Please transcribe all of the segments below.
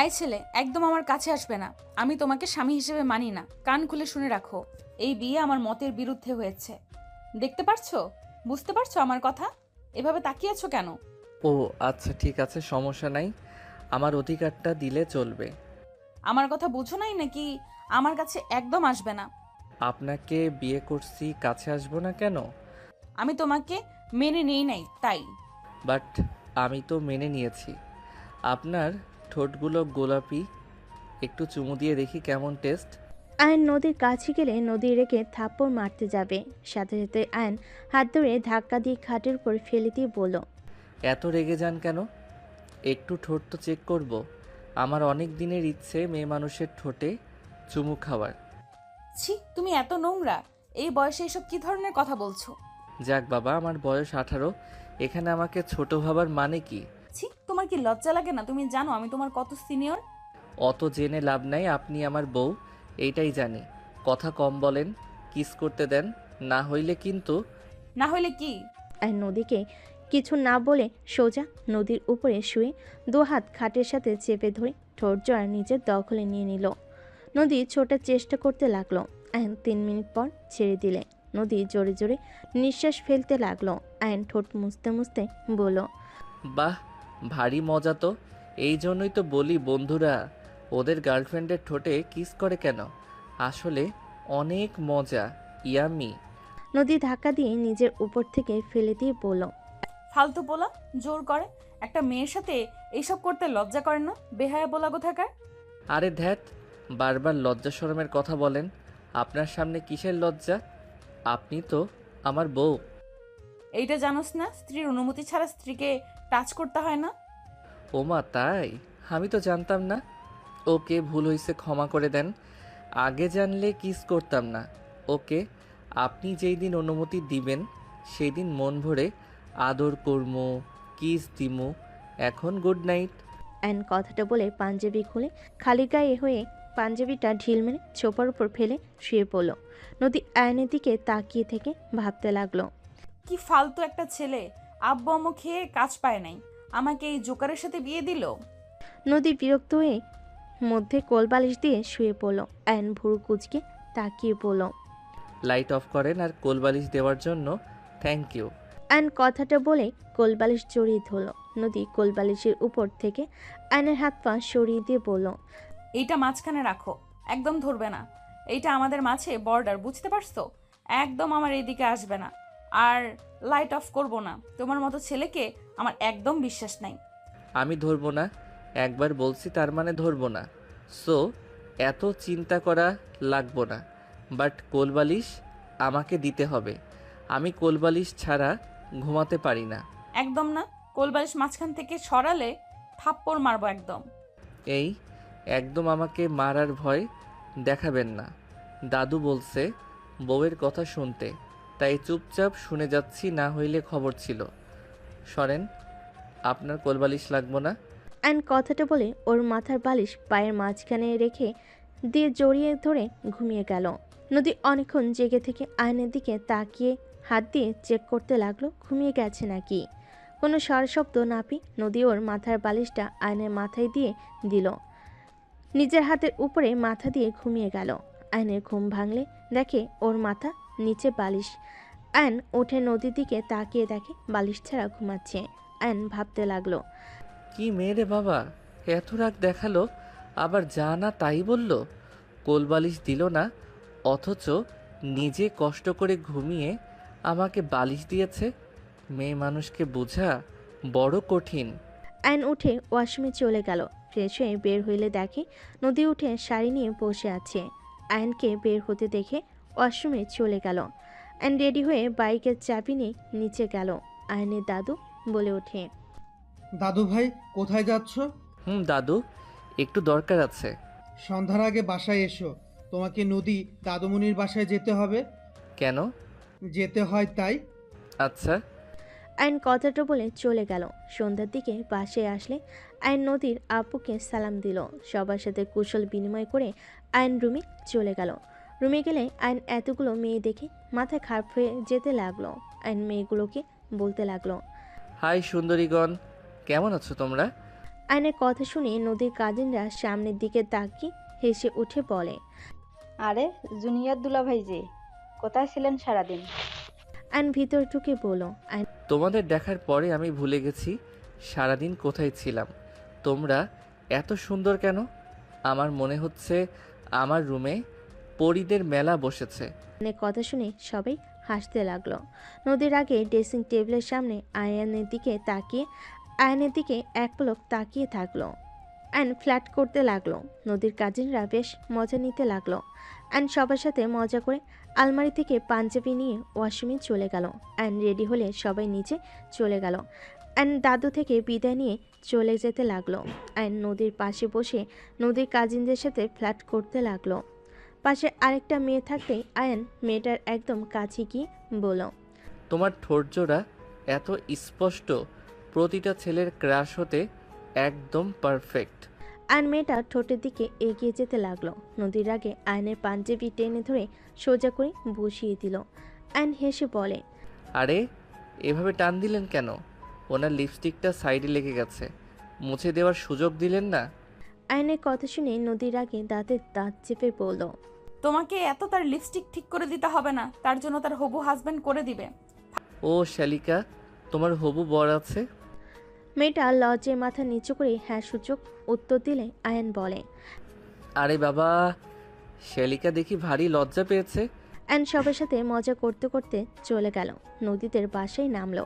I ছেলে, একদম আমার কাছে আসবে না। আমি তোমাকে স্বামী হিসেবে মানি না। কান খুলে শুনে রাখো, এই বিয়ে আমার মতের বিরুদ্ধে হয়েছে। দেখতে পারছো? বুঝতে পারছো আমার কথা? এভাবে তাকিয়ে আছো কেন? ও আচ্ছা, ঠিক আছে, সমস্যা নাই। আমার অধিকারটা দিলে চলবে। আমার কথা বুঝো নাই নাকি? আমার কাছে একদম আসবে না। আপনাকে বিয়ে করছি, কাছে আসবো না কেন? আমি তোমাকে মেনে নেই নাই তাই। বাট আমি তো মেনে নিয়েছি। আপনার ঠোঁটগুলো গোলাপি, একটু চুমু দিয়ে দেখি কেমন টেস্ট। আয়ন নদীর কাছে গেলে নদী রেখে থাপ্পড় মারতে যাবে, সাথে সাথে আয়ন হাত ধরে ধাক্কা দিয়ে খাটের উপর ফেলে দিয়ে বলল, এত রেগে যান কেন? একটু ঠোঁট তো চেক করব। আমার অনেক দিনের ইচ্ছে মেয়ে মানুষের ঠোঁটে চুমু খাওয়ার। ছি, তুমি এত নোংরা! এই বয়সে এসব কি ধরনের কথা বলছো? যাক বাবা, আমার বয়স 18, এখানে আমাকে ছোট ভাবার মানে কি? ছি, তোমার কি লজ্জা লাগে না? তুমি জানো আমি তোমার কত সিনিয়র? অত জেনে লাভ নাই, আপনি আমার বউ, এইটাই জানি। কথা কম বলেন, কিস করতে দেন, না হইলে কিন্তু। না হলে কি? আয়ন নদীকে কিছু না বলে সোজা নদীর উপরে শুয়ে দুহাত খাটের সাথে চেপে ধরে ঠোঁট জোড়া নিজের দখলে নিয়ে নিল। নদী ছোটার চেষ্টা করতে লাগলো। আয়ন 3 মিনিট পর ছেড়ে দিলে নদী জোরে জোরে নিঃশ্বাস ফেলতে লাগলো। আয়ন ঠোঁট মুছতে মুছতে বলল, বাহ, ভারী মজা তো। এই জন্যই তো বলি বন্ধুরা ওদের গার্লফ্রেন্ডের ঠোঁটে কিস করে কেন। আসলে অনেক মজা, ইয়ামি। নদী ধাক্কা দিয়ে নিজের উপর থেকে ফেলে দিয়ে বলল, ফালতু বলা, জোর করে। একটা মেয়ের সাথে এইসব করতে লজ্জা করে না? বেহায়া বলা কোথাকার! আরে ধ্যাত, বারবার লজ্জা শরমের কথা বলেন। আপনার সামনে কিসের লজ্জা? আপনি তো আমার বউ। এইটা জানোস না, স্ত্রীর অনুমতি ছাড়া স্ত্রীকে টাচ করতে হয় না? ওমা তাই? আমি তো জানতাম না। ওকে, ভুল হয়েছে, ক্ষমা করে দেন। আগে জানলে কিস করতাম না। ওকে, আপনি যেই দিন অনুমতি দিবেন সেই দিন মন ভরে আদর করমু, কিস দিমু। এখন গুড নাইট। অ্যান কথাটা বলে পাঞ্জাবি খুলে খালি গায়ে হয়ে পাঞ্জাবিটা ঢিল মেরে ছোপার উপর ফেলে শুয়ে পড়ল। নদী আয়নের দিকে তাকিয়ে থেকে ভাবতে লাগলো। কি ফালতু একটা ছেলে! আব্বু আম্মু খেয়ে কাজ পায় নাই, আমাকে এই জোকারের সাথে বিয়ে দিল। নদী বিরক্ত হয়ে মধ্যে কোলবালিশ দিয়ে শুয়ে পড়ল। অ্যান ভুরু কুচকে তাকিয়ে পড়ল। লাইট অফ করেন, আর কোলবালিশ দেওয়ার জন্য থ্যাংক ইউ। অ্যান কথাটা বলে কোলবালিশ জড়িয়ে ধরল। নদী কোলবালিশের উপর থেকে অ্যানের হাত পা সরিয়ে দিয়ে বলল, এইটা মাঝখানে রাখো, একদম ধরবে না। এইটা আমাদের মাঝে বর্ডার, বুঝতে পারছো? একদম আমার এইদিকে আসবে না। আর লাইট অফ করব না। তোমার মতো ছেলেকে আমার একদম বিশ্বাস নাই। আমি ধরবো না, একবার বলছি তার মানে ধরবো না। সো এত চিন্তা করা লাগবো না। বাট কোলবালিশ আমাকে দিতে হবে। আমি কোলবালিশ ছাড়া ঘুমাতে পারি না। একদম না। কোলবালিশ মাঝখান থেকে সরালে থাপ্পড় মারবো একদম। এই একদম আমাকে মারার ভয় দেখাবেন না। দাদু বলছে বউয়ের কথা শুনতে, তাই চুপচাপ শুনে যাচ্ছি, না হইলে খবর ছিল। সরেন, আপনার কোলবালিশ লাগবো না। অ্যান কথাটা বলে ওর মাথার বালিশ পায়ের মাঝখানে রেখে দিয়ে জড়িয়ে ধরে ঘুমিয়ে গেল। নদী অনেকক্ষণ জেগে থেকে আয়নের দিকে তাকিয়ে হাত দিয়ে চেক করতে লাগলো ঘুমিয়ে গেছে নাকি। কোনো স্বরশব্দ না পেয়ে নদী ওর মাথার বালিশটা আয়নের মাথায় দিয়ে দিল। নিজের হাতের উপরে মাথা দিয়ে ঘুমিয়ে গেল। আয়নের ঘুম ভাঙলে দেখে ওর মাথা নিচে বালিশ। আয়ন উঠে নদীর দিকে তাকিয়ে দেখে বালিশ ছাড়া ঘুমাচ্ছে। আয়ন ভাবতে লাগলো, কি মেয়ে রে বাবা, এত রাগ দেখালো, আবার যা না তাই বলল। কোলবালিশ দিল না, অথচ নিজে কষ্ট করে ঘুমিয়ে আমাকে বালিশ দিয়েছে। মেয়ে মানুষকে বোঝা বড় কঠিন। আয়ন উঠে ওয়াশরুমে চলে গেল। ফ্রেশ হয়ে বের হইলে দেখে নদী উঠে শাড়ি নিয়ে বসে আছে। আয়নকে বের হতে দেখে ওয়াশরুমে চলে গেল। আয়ন রেডি হয়ে বাইকের চাবি নিয়ে নিচে গেল। আয়নের দাদু বলে ওঠে, দাদু ভাই, কোথায় যাচ্ছ? দাদু, একটু দরকার আছে। সন্ধ্যার আগে বাসায় এসো। তোমাকে নদী দাদুমণির বাসায় যেতে হবে। কেন? যেতে হয় তাই। আচ্ছা। আয়ন কথাটা বলে চলে গেল। সন্ধ্যার দিকে বাসায় আসলে আয়ন নদীর আব্বুকে সালাম দিল। সবার সাথে কুশল বিনিময় করে আয়ন রুমে চলে গেল। রুমে গেলে আয়ন এতগুলো মেয়ে দেখে মাথায় খারাপ হয়ে যেতে লাগলো। আয়ন মেয়েগুলোকে বলতে লাগলো, হাই সুন্দরীগণ, কেমন আছো তোমরা? আয়নের কথা শুনে নদীর কাজিনরা সামনের দিকে তাকিয়ে হেসে উঠে বলে। আরে জুনিয়র দুলাভাই যে, কোথায় ছিলেন সারাদিন? আয়ন ভিতর ঢুকে বলল। তোমাদের দেখার পরে আমি ভুলে গেছি সারাদিন কোথায় ছিলাম। তোমরা এত সুন্দর কেন? আমার মনে হচ্ছে আমার রুমে পরীদের মেলা বসেছে। আয়নের কথা শুনে সবাই হাসতে লাগলো। নদীর আগে ড্রেসিং টেবিলের সামনে আয়নের দিকে এক পলক তাকিয়ে থাকলো। আয়ন ফ্ল্যাট করতে লাগলো। নদীর কাজিনরা বেশ মজা নিতে লাগলো। আয়ন সবার সাথে মজা করে আলমারি থেকে পাঞ্জাবি নিয়ে ওয়াশরুমে চলে গেল। আয়ন রেডি হলে সবাই নিচে চলে গেল। আয়ন দাদু থেকে বিদায় নিয়ে চলে যেতে লাগলো। আয়ন নদীর পাশে বসে নদীর কাজিনদের সাথে ফ্ল্যাট করতে লাগলো। পাশে আরেকটা মেয়ে থাকতেই আয়ন মেয়েটার একদম কাছে গিয়ে বলল। তোমার ঠোঁটজোড়া এত স্পষ্ট, প্রতিটা ছেলের ক্রাশ হতে একদম পারফেক্ট। আয়ন মেয়েটা ঠোঁটের দিকে এগিয়ে যেতে লাগলো। নদীর আগে আয়নের পাঞ্জাবি টেনে ধরে সোজা করে বসিয়ে দিল। আয়ন হেসে বলে। আরে এভাবে টান দিলেন কেন? ওনার লিপস্টিকটা সাইডে লেগে গেছে, মুছে দেওয়ার সুযোগ দিলেন না? আয়নের কথা শুনে নদীর আগে দাঁতে দাঁত চেপে বলল। তোমাকে এত তার লিপস্টিক ঠিক করে দিতে হবে না, তার জন্য তার হবু হাজবেন্ড করে দিবে। ও শালিকা, তোমার হবু বর আছে? মেয়েটা লজ্জায় মাথা নিচু করে হ্যাঁ সূচক উত্তর দিলে আয়ন বলে। আরে বাবা, শালিকা দেখি ভারী লজ্জা পেয়েছে। আয়ন সবার সাথে মজা করতে করতে চলে গেল। নদীদের বাসায় নামলো।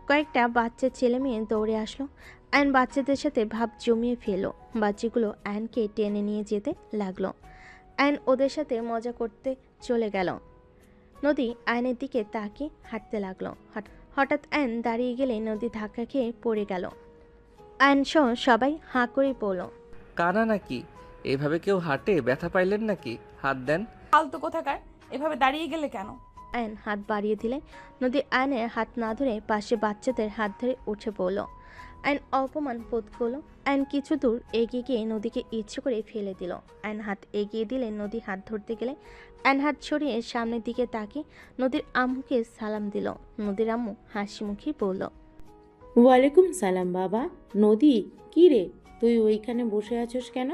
কয়েকটা বাচ্চা ছেলে মেয়ে দৌড়ে আসলো। আয়ন বাচ্চাদের সাথে ভাব জমিয়ে ফেললো। বাচ্চাগুলো আয়নকে টেনে নিয়ে যেতে লাগলো। আয়ন ওদের সাথে মজা করতে চলে গেল। নদী আয়নের দিকে তাকিয়ে হাঁটতে লাগলো। হঠাৎ আয়ন দাঁড়িয়ে গেলে নদী ধাক্কা খেয়ে পড়ে গেল। আয়ন সহ সবাই হাঁ করে পড়ল। কানা নাকি? এভাবে কেউ হাঁটে? ব্যথা পাইলেন নাকি? হাত দেন। ফালতু কোথাকার, এভাবে দাঁড়িয়ে গেলে কেন? আয়ন হাত বাড়িয়ে দিলে নদী আয়নের হাত না ধরে পাশে বাচ্চাদের হাত ধরে উঠে পড়ল। আয়ন অপমান বোধ করলো। আয়ন কিছু দূর এগিয়ে গিয়ে নদীকে ইচ্ছে করে ফেলে দিল। আয়ন হাত এগিয়ে দিলে নদী হাত ধরতে গেলে আয়ন হাত ছড়িয়ে সামনের দিকে তাকিয়ে নদীর আম্মুকে সালাম দিল। নদীর আম্মু হাসি মুখে বলল। ওয়ালাইকুম সালাম বাবা। নদী, কি রে তুই ওইখানে বসে আছিস কেন?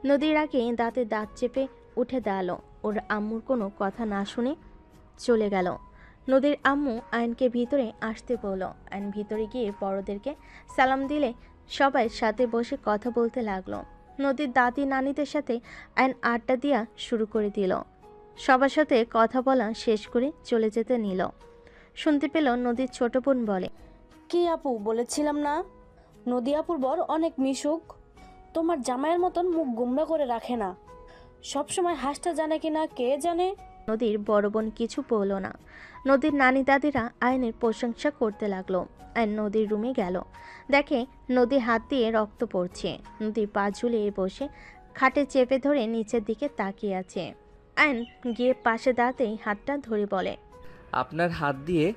নদীর আগে দাঁতে দাঁত চেপে উঠে দাঁড়ালো। ওর আম্মুর কোনো কথা না শুনে চলে গেল। নদীর আম্মু আয়নকে ভিতরে আসতে বলল। আয়ন ভিতরে গিয়ে বড়দেরকে সালাম দিলে সবাই সাথে বসে কথা বলতে লাগলো। নদীর দাদি নানিদের সাথে আয়ন আড্ডা দেওয়া শুরু করে দিল। সবার সাথে কথা বলা শেষ করে চলে যেতে নিল। শুনতে পেল নদীর ছোট বোন বলে। কি আপু, বলেছিলাম না নদী আপুর বর অনেক মিশুক। তোমার জামাইয়ের মতন মুখ গুমরা করে রাখে না, সবসময় হাসতে জানে কিনা কে জানে। নদীর বড় বোন কিছু বলল না। নদীর নানি দাদিরা আয়নের প্রশংসা করতে লাগলো। আয়ন নদীর রুমে গেল। দেখে নদী হাত দিয়ে রক্ত পড়ছে। নদী পা ঝুলিয়ে বসে খাটে চেপে ধরে নিচের দিকে তাকিয়ে আছে। আয়ন গিয়ে পাশে দাঁড়াতেই হাতটা ধরে বলে। আপনার হাত দিয়ে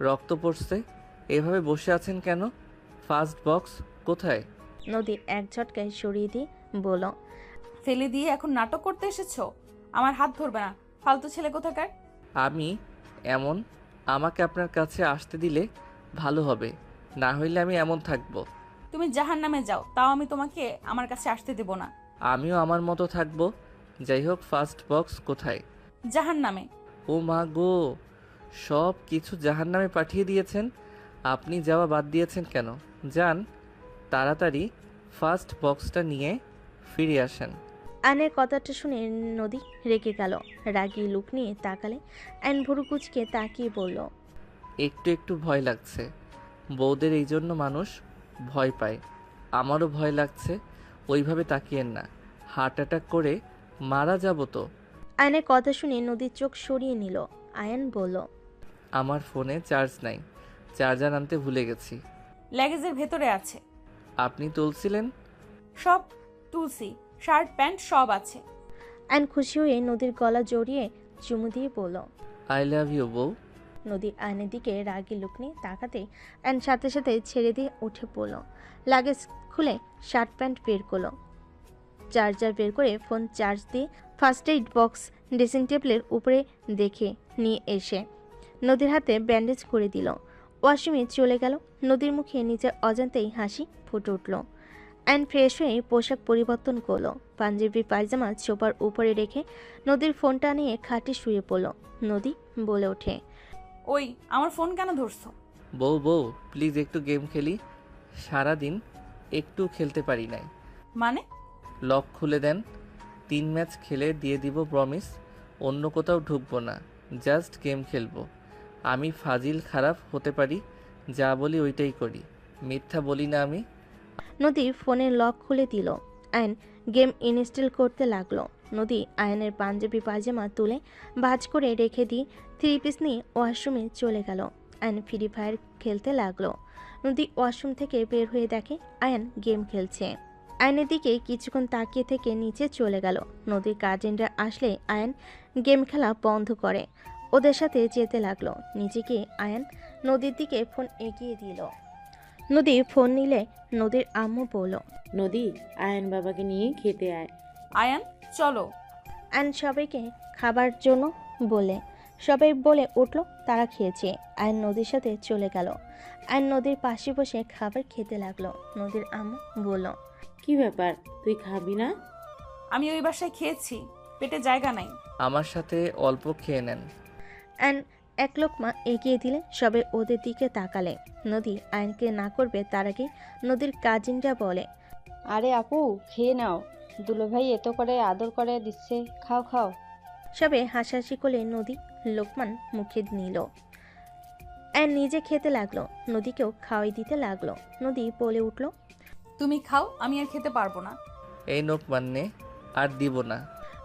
রক্ত পড়ছে, এভাবে বসে আছেন কেন? ফার্স্ট বক্স কোথায়? নদীর এক ঝটকায় সরিয়ে দিয়ে বলল। ফেলে দিয়ে এখন নাটক করতে এসেছো? আমার হাত ধরবে না, ফালতু ছেলে কোথাকার। আমি এমন, আমাকে আপনার কাছে আসতে দিলে ভালো হবে, না হইলে আমি এমন থাকবো। তুমি জাহান্নামে যাও, তাও আমি তোমাকে আমার কাছে আসতে দেব না। আমিও আমার মতো থাকবো। যাই হোক, ফার্স্ট বক্স কোথায়? জাহান্নামে। ও মা গো, সব কিছু জাহান্নামে পাঠিয়ে দিয়েছেন। আপনি যাওয়া বাদ দিয়েছেন কেন? যান তাড়াতাড়ি ফার্স্ট বক্সটা নিয়ে ফিরে আসেন। আয়নের কথাটা শুনে নদী রেগে গেল। রাগী লুক নিয়ে তাকালে আয়ন ভুরু কুচকে তাকিয়ে বলল। একটু একটু ভয় লাগছে। বউদের এই জন্য মানুষ ভয় পায়। আমারও ভয় লাগছে। ওইভাবে তাকিয়েন না, হার্ট অ্যাটাক করে মারা যাব তো। আয়নের কথা শুনে নদীর চোখ সরিয়ে নিল। আয়ন বলল। আমার ফোনে চার্জ নাই, চার্জার আনতে ভুলে গেছি। ল্যাগেজের ভেতরে আছে। আপনি তুলছিলেন? সব তুলসি, শার্ট প্যান্ট সব আছে। আয়ন খুশি হয়ে নদীর গলা জড়িয়ে চুমু দিয়ে বলল। আই লাভ ইউ বউ। নদী আয়নের দিকে রাগী লুক নিয়ে তাকাতেই আয়ন সাথে সাথে ছেড়ে দিয়ে উঠে পড়ল। লাগেজ খুলে শার্ট প্যান্ট বের করলো। চার্জার বের করে ফোন চার্জ দিয়ে ফার্স্ট এইড বক্স ড্রেসিং টেবিলের উপরে দেখে নিয়ে এসে নদীর হাতে ব্যান্ডেজ করে দিল। ওয়াশরুমে চলে গেল। নদীর মুখে নিজের অজান্তেই হাসি ফুটে উঠল। আয়ন ফ্রেশ হয়ে পোশাক পরিবর্তন করলো, পাঞ্জাবি পায়জামা সোফার উপরে রেখে নদীর ফোনটা নিয়ে খাটে শুয়ে পড়ল। নদী বলে ওঠে, ওই আমার ফোন কেন ধরছো? বউ বউ প্লিজ একটু গেম খেলি, সারাদিন একটু খেলতে পারি নাই। মানে? লক খুলে দেন, 3 ম্যাচ খেলে দিয়ে দিব প্রমিস, অন্য কোথাও ঢুকবো না, জাস্ট গেম খেলবো। আমি ফাজিল খারাপ হতে পারি, যা বলি ওইটাই করি, মিথ্যা বলি না আমি। নদী ফোনের লক খুলে দিল। আয়ন গেম ইনস্টল করতে লাগলো। নদী আয়নের পাঞ্জাবি পায়জামা তুলে ভাঁজ করে রেখে দিয়ে 3 পিস নিয়ে ওয়াশরুমে চলে গেল। আয়ন ফ্রি ফায়ার খেলতে লাগলো। নদী ওয়াশরুম থেকে বের হয়ে দেখে আয়ন গেম খেলছে। আয়নের দিকে কিছুক্ষণ তাকিয়ে থেকে নিচে চলে গেল। নদীর কাজিনরা আসলে আয়ন গেম খেলা বন্ধ করে ওদের সাথে যেতে লাগলো। নিচে গিয়ে আয়ন নদীর দিকে ফোন এগিয়ে দিল। নদী ফোন নিলে নদীর আম্মু বলল, নদী, আয়ন বাবাকে নিয়ে খেতে আয়। আয়ান চলো। আয়ন সবাইকে খাবার জন্য বলে সবাই বলে উঠল, তারা খেয়েছে। আয়ন নদীর সাথে চলে গেল। আয়ন নদীর পাশে বসে খাবার খেতে লাগলো। নদীর আম্মু বলল, কি ব্যাপার, তুই খাবি না? আমি ওই বাসায় খেয়েছি, পেটে জায়গা নাই। আমার সাথে অল্প খেয়ে নেন। আয়ন এক লোকমা এগিয়ে দিলে সবাই ওদের দিকে তাকালে। নদী আয়নকে না করবে তার আগে নদীর কাজিনরা বলে, আরে আপু, খেয়ে নাও, দুলোভাই এত করে আদর করে দিচ্ছে, খাও খাও। সবে হাসাহাসি করলে নদী লোকমান মুখে নিল। আয়ন নিজে খেতে লাগলো, নদীকেও খাওয়াই দিতে লাগলো। নদী বলে উঠল, তুমি খাও, আমি আর খেতে পারবো না। এই নোক মান্নে আর দিব না।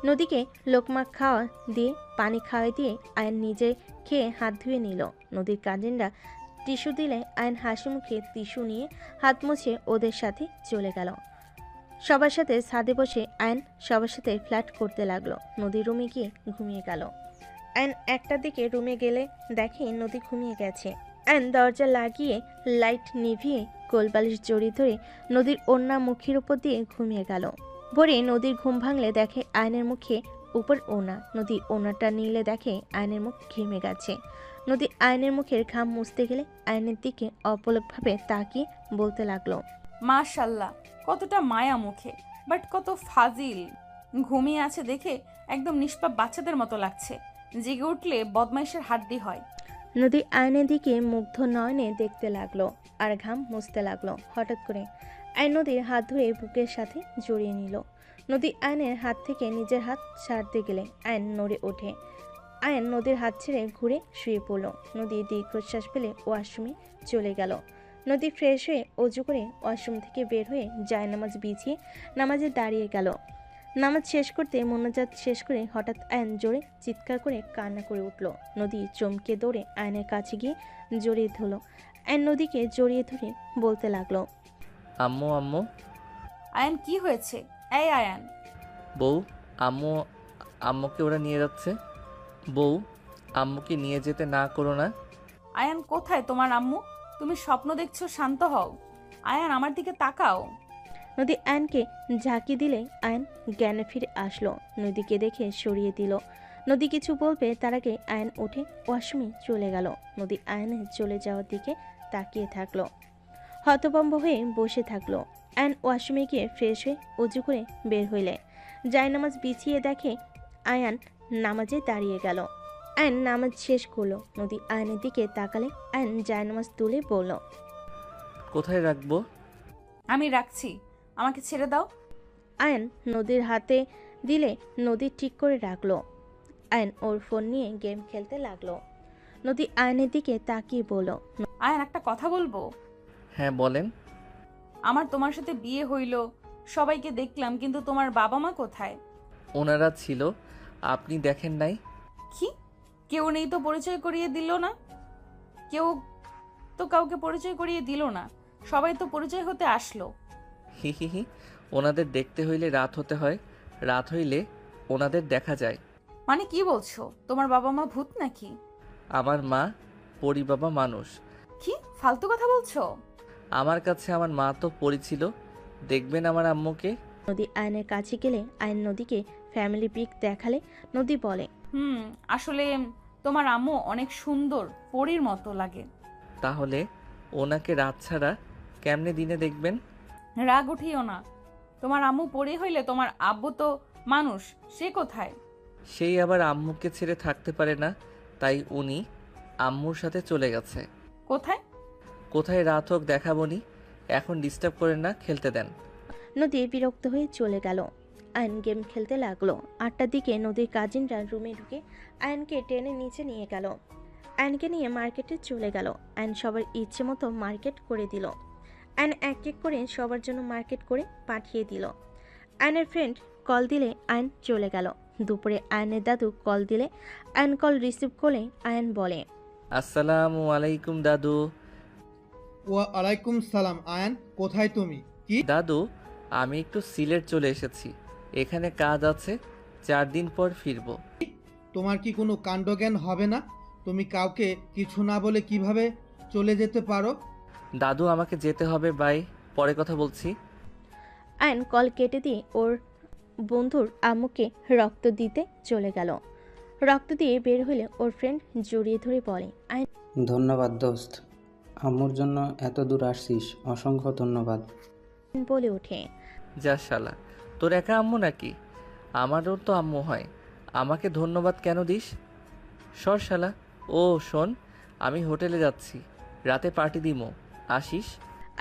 নদীকে লোকমা খাওয়া দিয়ে পানি খাওয়াই দিয়ে আয়ন নিজে খেয়ে হাত ধুয়ে নিল। নদীর কাজিনরা টিস্যু দিলে আয়ন হাসি মুখে টিস্যু নিয়ে হাত মুছে ওদের সাথে চলে গেল। সবার সাথে ছাদে বসে আয়ন সবার সাথে ফ্ল্যাট করতে লাগলো। নদী রুমে গিয়ে ঘুমিয়ে গেল। আয়ন একটার দিকে রুমে গেলে দেখে নদী ঘুমিয়ে গেছে। আয়ন দরজা লাগিয়ে লাইট নিভিয়ে কোলবালিশ জড়িয়ে ধরে নদীর ওড়না মুখের উপর দিয়ে ঘুমিয়ে গেল। ভোরে নদীর ঘুম ভাঙলে দেখে আয়নের মুখে উপর ওনা। নদী ওনাটা নিলে দেখে আয়নের মুখ ঘেমে গেছে। নদী আয়নের মুখের ঘাম মুছতে গেলে আয়নের দিকে অপলকভাবে তাকিয়ে বলতে লাগলো, মাশাল্লাহ, কতটা মায়া মুখে, বাট কত ফাজিল। ঘুমিয়ে আছে দেখে একদম নিষ্পাপ বাচ্চাদের মতো লাগছে, জেগে উঠলে বদমাইশের হাড্ডি হয়। নদী আয়নের দিকে মুগ্ধ নয়নে দেখতে লাগলো আর ঘাম মুছতে লাগলো। হঠাৎ করে আয়ন নদীর হাত ধরে বুকের সাথে জড়িয়ে নিল। নদী আয়নের হাত থেকে নিজের হাত ছাড়তে গেলে আয়ন নড়ে ওঠে। আয়ন নদীর হাত ছেড়ে ঘুরে শুয়ে পড়ল। নদী দীর্ঘশ্বাস ফেলে ওয়াশরুমে চলে গেল। নদী ফ্রেশ হয়ে অজু করে ওয়াশরুম থেকে বের হয়ে জায়নামাজ বিছিয়ে নামাজে দাঁড়িয়ে গেল। নামাজ শেষ করতে মোনাজাত শেষ করে হঠাৎ আয়ন জোরে চিৎকার করে কান্না করে উঠল। নদী চমকে দৌড়ে আয়নের কাছে গিয়ে জড়িয়ে ধরল। আয়ন নদীকে জড়িয়ে ধরে বলতে লাগলো, আম্মু আম্মু। আয়ান কি হয়েছে? এই আয়ান। বউ, আম্মু আম্মুকে ওরা নিয়ে যাচ্ছে। বউ, আম্মুকে নিয়ে যেতে না করো না। আয়ান কোথায় তোমার আম্মু? তুমি স্বপ্ন দেখছো, শান্ত হও। আয়ান আমার দিকে তাকাও। নদী আয়নকে ঝাঁকি দিলে আয়ন জ্ঞানে ফিরে আসলো। নদীকে দেখে সরিয়ে দিল। নদী কিছু বলবে তার আগে আয়ন উঠে ওয়াশরুমে চলে গেল। নদী আয়নের চলে যাওয়ার দিকে তাকিয়ে থাকলো, হতভম্ব হয়ে বসে থাকলো। আয়ন ওয়াশরুমে গিয়ে ফ্রেশ হয়ে উজু করে বের হইলে জায়নামাজ বিছিয়ে দেখে আয়ান নামাজে দাঁড়িয়ে গেল। আয়ন নামাজ শেষ করলো। নদী আয়নের দিকে তাকালে আয়ন জায়নামাজ তুলে বলল, কোথায় রাখবো? আমি রাখছি, আমাকে ছেড়ে দাও। আয়ন নদীর হাতে দিলে নদী ঠিক করে রাখলো। আয়ন ওর ফোন নিয়ে গেম খেলতে লাগলো। নদী আয়নের দিকে তাকিয়ে বলল, আয়ান একটা কথা বলবো? হ্যাঁ বলেন। আমার তোমার সাথে বিয়ে হইল, সবাইকে দেখলাম, কিন্তু তোমার বাবা মা কোথায়? ওনারা ছিল, আপনি দেখেন নাই? কি? কেউ নেই তো পরিচয় করিয়ে দিল না? কেউ তো কাউকে পরিচয় করিয়ে দিল না, সবাই তো পরিচয় হতে আসলো। হি হি হি, ওনাদের দেখতে হইলে রাত হতে হয়, রাত হইলে ওনাদের দেখা যায়। মানে কি বলছো? তোমার বাবা মা ভূত নাকি? আমার মা পরি বাবা মানুষ। কি ফালতু কথা বলছো? আমার কাছে আমার মা তো পরি ছিল, দেখবেন আমার আম্মুকে। নদী আয়নের কাছে গেলে আয়ন নদীকে ফ্যামিলি পিক দেখালে নদী বলে, আসলে তোমার আম্মু অনেক সুন্দর, পরীর মতো লাগে। তাহলে ওনাকে রাত ছাড়া কেমনে দিনে দেখবেন? রাগ উঠিও না। তোমার আম্মু পড়ে হইলে তোমার আব্বু তো মানুষ, সে কোথায়? সেই আবার আম্মুকে ছেড়ে থাকতে পারে না, তাই উনি আম্মুর সাথে চলে গেছে। কোথায়? কোথায় রাত হোক দেখাবনি, এখন ডিস্টার্ব করেন না, খেলতে দেন। নদী বিরক্ত হয়ে চলে গেল। আয়ন গেম খেলতে লাগলো। 8টার দিকে নদীর কাজিনরা রুমে ঢুকে আয়নকে টেনে নিচে নিয়ে গেল। আয়নকে নিয়ে মার্কেটে চলে গেল। আয়ন সবার ইচ্ছে মতো মার্কেট করে দিল। আয়ন এক এক করে সবার জন্য মার্কেট করে পাঠিয়ে দিল। আয়নের ফ্রেন্ড কল দিলে আয়ন চলে গেল। দুপুরে আয়নের দাদু কল দিলে আয়ন কল রিসিভ করে আয়ন বলে, আসসালামু আলাইকুম দাদু। ওয়ালাইকুম সালাম। আয়ান, কোথায় তুমি? কি? দাদু, আমি একটু সিলেট চলে এসেছি, এখানে কাজ আছে, 4 দিন পর ফিরবো। তোমার কি কোনো কাণ্ডজ্ঞান হবে না? তুমি কাউকে কিছু না বলে কিভাবে চলে যেতে পারো? দাদু, আমাকে যেতে হবে, বাই, পরে কথা বলছি। আয়ন কল কেটে দিয়ে ওর বন্ধুর আম্মুকে রক্ত দিতে চলে গেল। রক্ত দিয়ে বের হলে ওর ফ্রেন্ড জড়িয়ে ধরে বলে, আয়ন ধন্যবাদ দোস্ত, আম্মুর জন্য এত দূর আসছিস, অসংখ্য ধন্যবাদ। বলে ওঠে, যা শালা, তোর একা আম্মু নাকি? আমারও তো আম্মু হয়, আমাকে ধন্যবাদ কেন দিস? সর শালা। ও শোন, আমি হোটেলে যাচ্ছি, রাতে পার্টি দিমো, আসিস?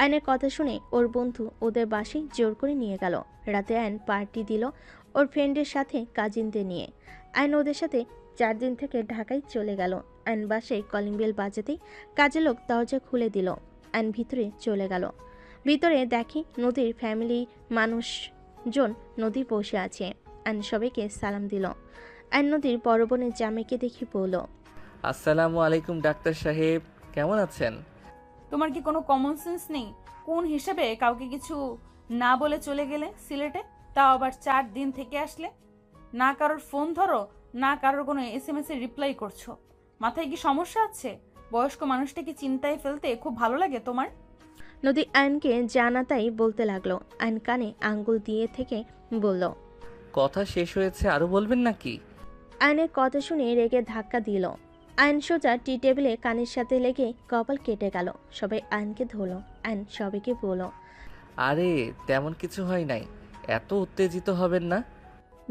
আয়নের কথা শুনে ওর বন্ধু ওদের বাসায় জোর করে নিয়ে গেল। রাতে আয়ন পার্টি দিল ওর ফ্রেন্ডের সাথে কাজিনদের নিয়ে। আয়ন ওদের সাথে 4 দিন থেকে ঢাকায় চলে গেল। আয়ন বাসায় কলিং বেল বাজাতেই কাজের লোক দরজা খুলে দিল। আয়ন ভিতরে চলে গেল। ভিতরে দেখি নদীর ফ্যামিলি মানুষজন নদী বসে আছে। আয়ন সবাইকে সালাম দিল। আয়ন নদীর বড় বোনের জামাইকে দেখি বলল, আসসালামু আলাইকুম ডাক্তার সাহেব, কেমন আছেন? তোমার কি কোনো কমন সেন্স নেই? কোন হিসেবে কাউকে কিছু না বলে চলে গেলে সিলেটে, তাও আবার 4 দিন থেকে আসলে? না কারোর ফোন ধরো, না কারোর কোনো SMS এর রিপ্লাই করছো। মাথায় কি সমস্যা আছে? বয়স্ক মানুষটাকে চিন্তায় ফেলতে খুব ভালো লাগে তোমার? নদী আয়নকে জানাতাই বলতে লাগলো। আয়ন কানে আঙ্গুল দিয়ে থেকে বলল, কথা শেষ হয়েছে, আরো বলবেন নাকি? আয়নের কথা শুনে রেগে ধাক্কা দিল। আয়ন সোজা টি টেবিলে কানের সাথে লেগে কপাল কেটে গেল। সবাই আয়নকে ধরল। আয়ন সবাইকে বলল, আরে তেমন কিছু হয় নাই, এত উত্তেজিত হবেন না।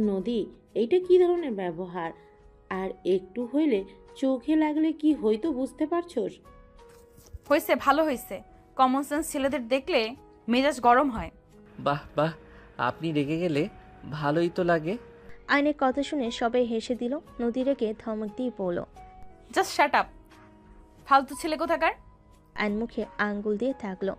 নদী, এইটা কি ধরনের ব্যবহার? আর একটু হইলে চোখে লাগলে কি হইতো বুঝতে পারছোস? হয়েছে, ভালো হয়েছে। কমন সেন্স ছেলেদের দেখলে মেজাজ গরম হয়। বাহ বাহ, আপনি রেগে গেলে ভালোই তো লাগে। আয়নের কথা শুনে সবাই হেসে দিল। নদী রেগে ধমক দিয়ে বলল, জাস্ট শাট আপ, ফালতু ছেলে কোথাকার। আয়ন মুখে আঙ্গুল দিয়ে থাকলো।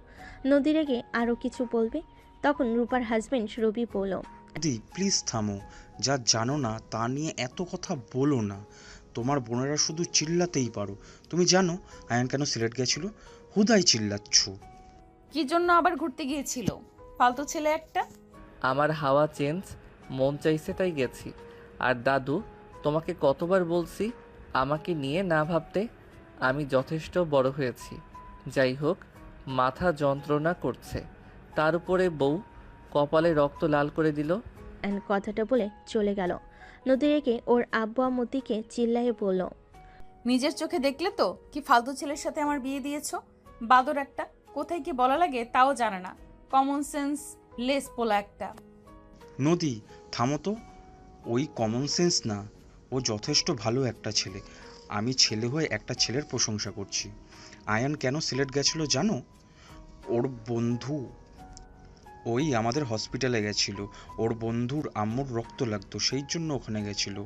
নদী রেগে আরও কিছু বলবে, তখন রূপার হাজবেন্ড রবি বলল, দি প্লিজ থামো, যা জানো না তা নিয়ে এত কথা বলো না। তোমার বোনেরা শুধু চিল্লাতেই পারো। তুমি জানো আয়ান কেন সিলেট গেছিল? হুদাই চিল্লাচ্ছ। কি জন্য আবার ঘুরতে গিয়েছিল? ফালতু ছেলে একটা। আমার হাওয়া চেঞ্জ, মন চাইছে তাই গেছি। আর দাদু, তোমাকে কতবার বলছি আমাকে নিয়ে না ভাবতে, আমি যথেষ্ট বড় হয়েছি। যাই হোক, মাথা যন্ত্রণা করছে, তার উপরে বউ কপালে রক্ত লাল করে দিল। আয়ন কথাটা বলে চলে গেল। নদী রেগে ওর আব্বু আম্মুর দিকে চিল্লায়ে বলল, নিজের চোখে দেখলে তো কি ফালতু ছেলের সাথে আমার বিয়ে দিয়েছো? বাদর একটা, কোথায় কি বলা লাগে তাও জানে না। কমন সেন্স লেস পোলা একটা। নদী থামো তো, ওই কমন সেন্স না, ও যথেষ্ট ভালো একটা ছেলে। আমি ছেলে হয়ে একটা ছেলের প্রশংসা করছি। আয়ান কেন সিলেট গেছিল জানো? ওর বন্ধু ওই আমাদের হসপিটালে গেছিল, ওর বন্ধুর আম্মুর রক্ত লাগতো, সেই জন্য ওখানে গেছিল।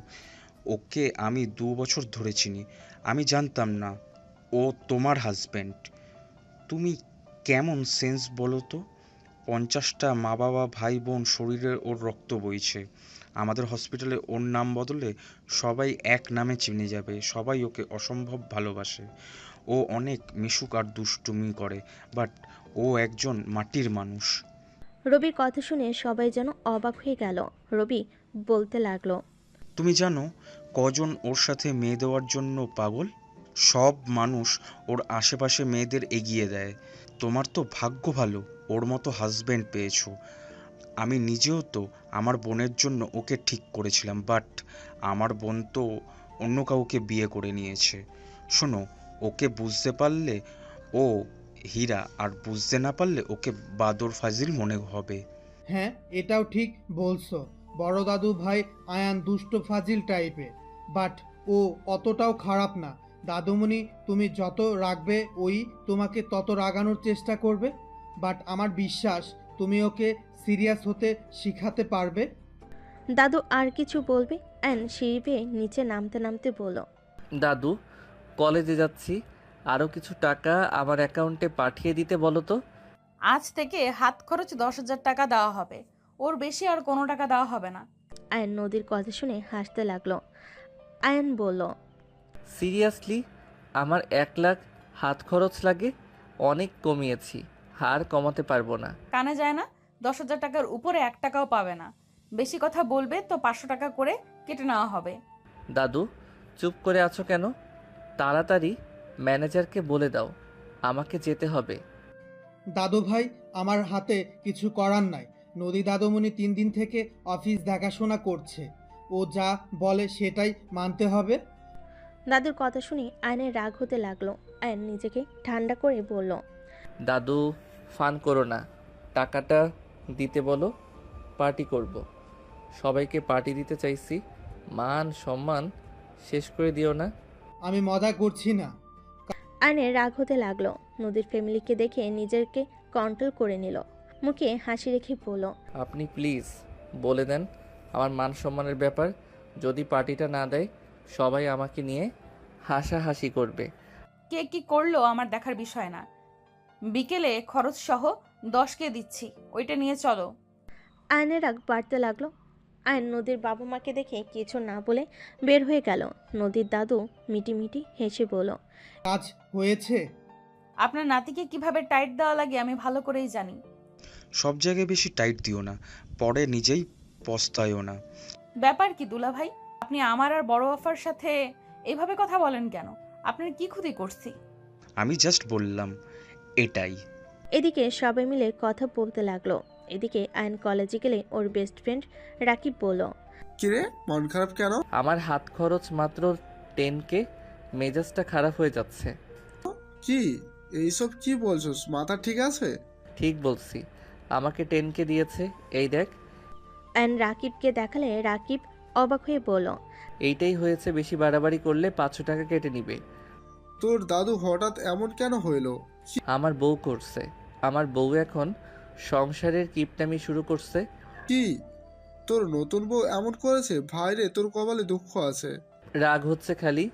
ওকে আমি 2 বছর ধরে চিনি, আমি জানতাম না ও তোমার হাজব্যান্ড। তুমি কেমন সেন্স বলো তো? 50টা মা বাবা ভাই বোন শরীরে ওর রক্ত বইছে। আমাদের হসপিটালে ওর নাম বদলে সবাই এক নামে চিনে যাবে। সবাই ওকে অসম্ভব ভালোবাসে। ও অনেক মিশুক আর দুষ্টুমি করে, বাট ও একজন মাটির মানুষ। রবির কথা শুনে সবাই যেন অবাক হয়ে গেল। রবি বলতে লাগলো, তুমি জানো কজন ওর সাথে মেয়ে দেওয়ার জন্য পাগল? সব মানুষ ওর আশেপাশে মেয়েদের এগিয়ে দেয়। তোমার তো ভাগ্য ভালো, ওর মতো হাজব্যান্ড পেয়েছো। আমি নিজেও তো আমার বোনের জন্য ওকে ঠিক করেছিলাম, বাট আমার বোন তো অন্য কাউকে বিয়ে করে নিয়েছে। শোনো, ওকে বুঝতে পারলে ও হীরা, আর বুঝতে না পারলে ওকে বাদর ফাজিল মনে হবে। হ্যাঁ, এটাও ঠিক বলছো। বড় দাদু ভাই আয়ান দুষ্ট ফাজিল টাইপের, বাট ও অতটাও খারাপ না। দাদুমণি, তুমি যত রাখবে ওই তোমাকে তত রাগানোর চেষ্টা করবে, বাট আমার বিশ্বাস তুমি ওকে সিরিয়াস হতে শিখাতে পারবে। দাদু আর কিছু বলবে অ্যান সিঁড়ি বেয়ে নিচে নামতে নামতে বলল, দাদু, কলেজে যাচ্ছি, আরও কিছু টাকা আমার অ্যাকাউন্টে পাঠিয়ে দিতে বলো তো। আজ থেকে হাত খরচ 10,000 টাকা দেওয়া হবে, ওর বেশি আর কোনো টাকা দেওয়া হবে না। আয়ন নদীর কথা শুনে হাসতে লাগলো। আয়ন বলল, সিরিয়াসলি? আমার 1 লাখ হাত খরচ লাগে? অনেক কমিয়েছি, হার কমাতে পারবো না। কানে যায় না? 10,000 টাকার উপরে 1 টাকাও পাবে না। বেশি কথা বলবে তো 500 টাকা করে কেটে নেওয়া হবে। দাদু, চুপ করে আছো কেন? তাড়াতাড়ি ম্যানেজারকে বলে দাও আমাকে যেতে হবে। দাদু ভাই, আমার হাতে কিছু করার নাই। নদী দাদুমণি 3 দিন থেকে অফিস দেখাশোনা করছে, ও যা বলে সেটাই মানতে হবে। দাদুর কথা শুনে আয়নের রাগ হতে লাগলো। আয়ন নিজেকে ঠান্ডা করে বলল, দাদু, ফান করো না, টাকাটা দিতে বলো, পার্টি করব। সবাইকে পার্টি দিতে চাইছি, মান সম্মান শেষ করে দিও না। আমি মজা করছি না। আয়নের রাগ হতে লাগলো। নদীর ফ্যামিলিকে দেখে নিজেকে কন্ট্রোল করে নিল। মুখে হাসি রেখে বলল, আপনি প্লিজ বলে দেন আমার মান সম্মানের ব্যাপার। যদি পার্টিটা না দেয় সবাই আমাকে নিয়ে হাসাহাসি করবে। কে কি করলো আমার দেখার বিষয় না। বিকেলে খরচ সহ 10K দিচ্ছি, ওইটা নিয়ে চলো। আয়নের রাগ বাড়তে লাগলো। আয়ন নদীর বাবা মাকে দেখে কিছু না বলে বের হয়ে গেল। নদীর দাদু মিটি মিটি হেসে বলল, কাজ হয়েছে। আপনার নাতিকে কিভাবে টাইট দেওয়া লাগে আমি ভালো করেই জানি। সব জায়গায় বেশি টাইট দিও না, পরে নিজেই পস্তায়ও না। ব্যাপার কি দুলা ভাই, আপনি আমার আর বড় আফার সাথে এইভাবে কথা বলেন কেন? আপনার কি ক্ষতি করছি? আমি জাস্ট বললাম এটাই। এদিকে সবাই মিলে কথা বলতে লাগলো। এদিকে আয়ন কলেজে গেলে ওর বেস্ট ফ্রেন্ড রাকিব বলল, কিরে, মন খারাপ কেন? আমার হাত খরচ মাত্র 10K, মেজাজটা খারাপ হয়ে যাচ্ছে। কি এইসব কি বলছস? মাথা ঠিক আছে? ঠিক বলছি, আমাকে 10K দিয়েছে, এই দেখ। আয়ন রাকিবকে দেখালে রাকিব অবাক হয়ে বলল, এইটাই হয়েছে, বেশি বাড়াবাড়ি করলে 500 টাকা কেটে নিবে। তোর দাদু হঠাৎ এমন কেন হইলো? আমার বউ করছে, আমার বউ এখন সংসারের কিপটামি শুরু করছে। কি তোর নতুন বউ এমন করেছে? ভাইরে, তোর কপালে দুঃখ আছে। রাগ হচ্ছে খালি।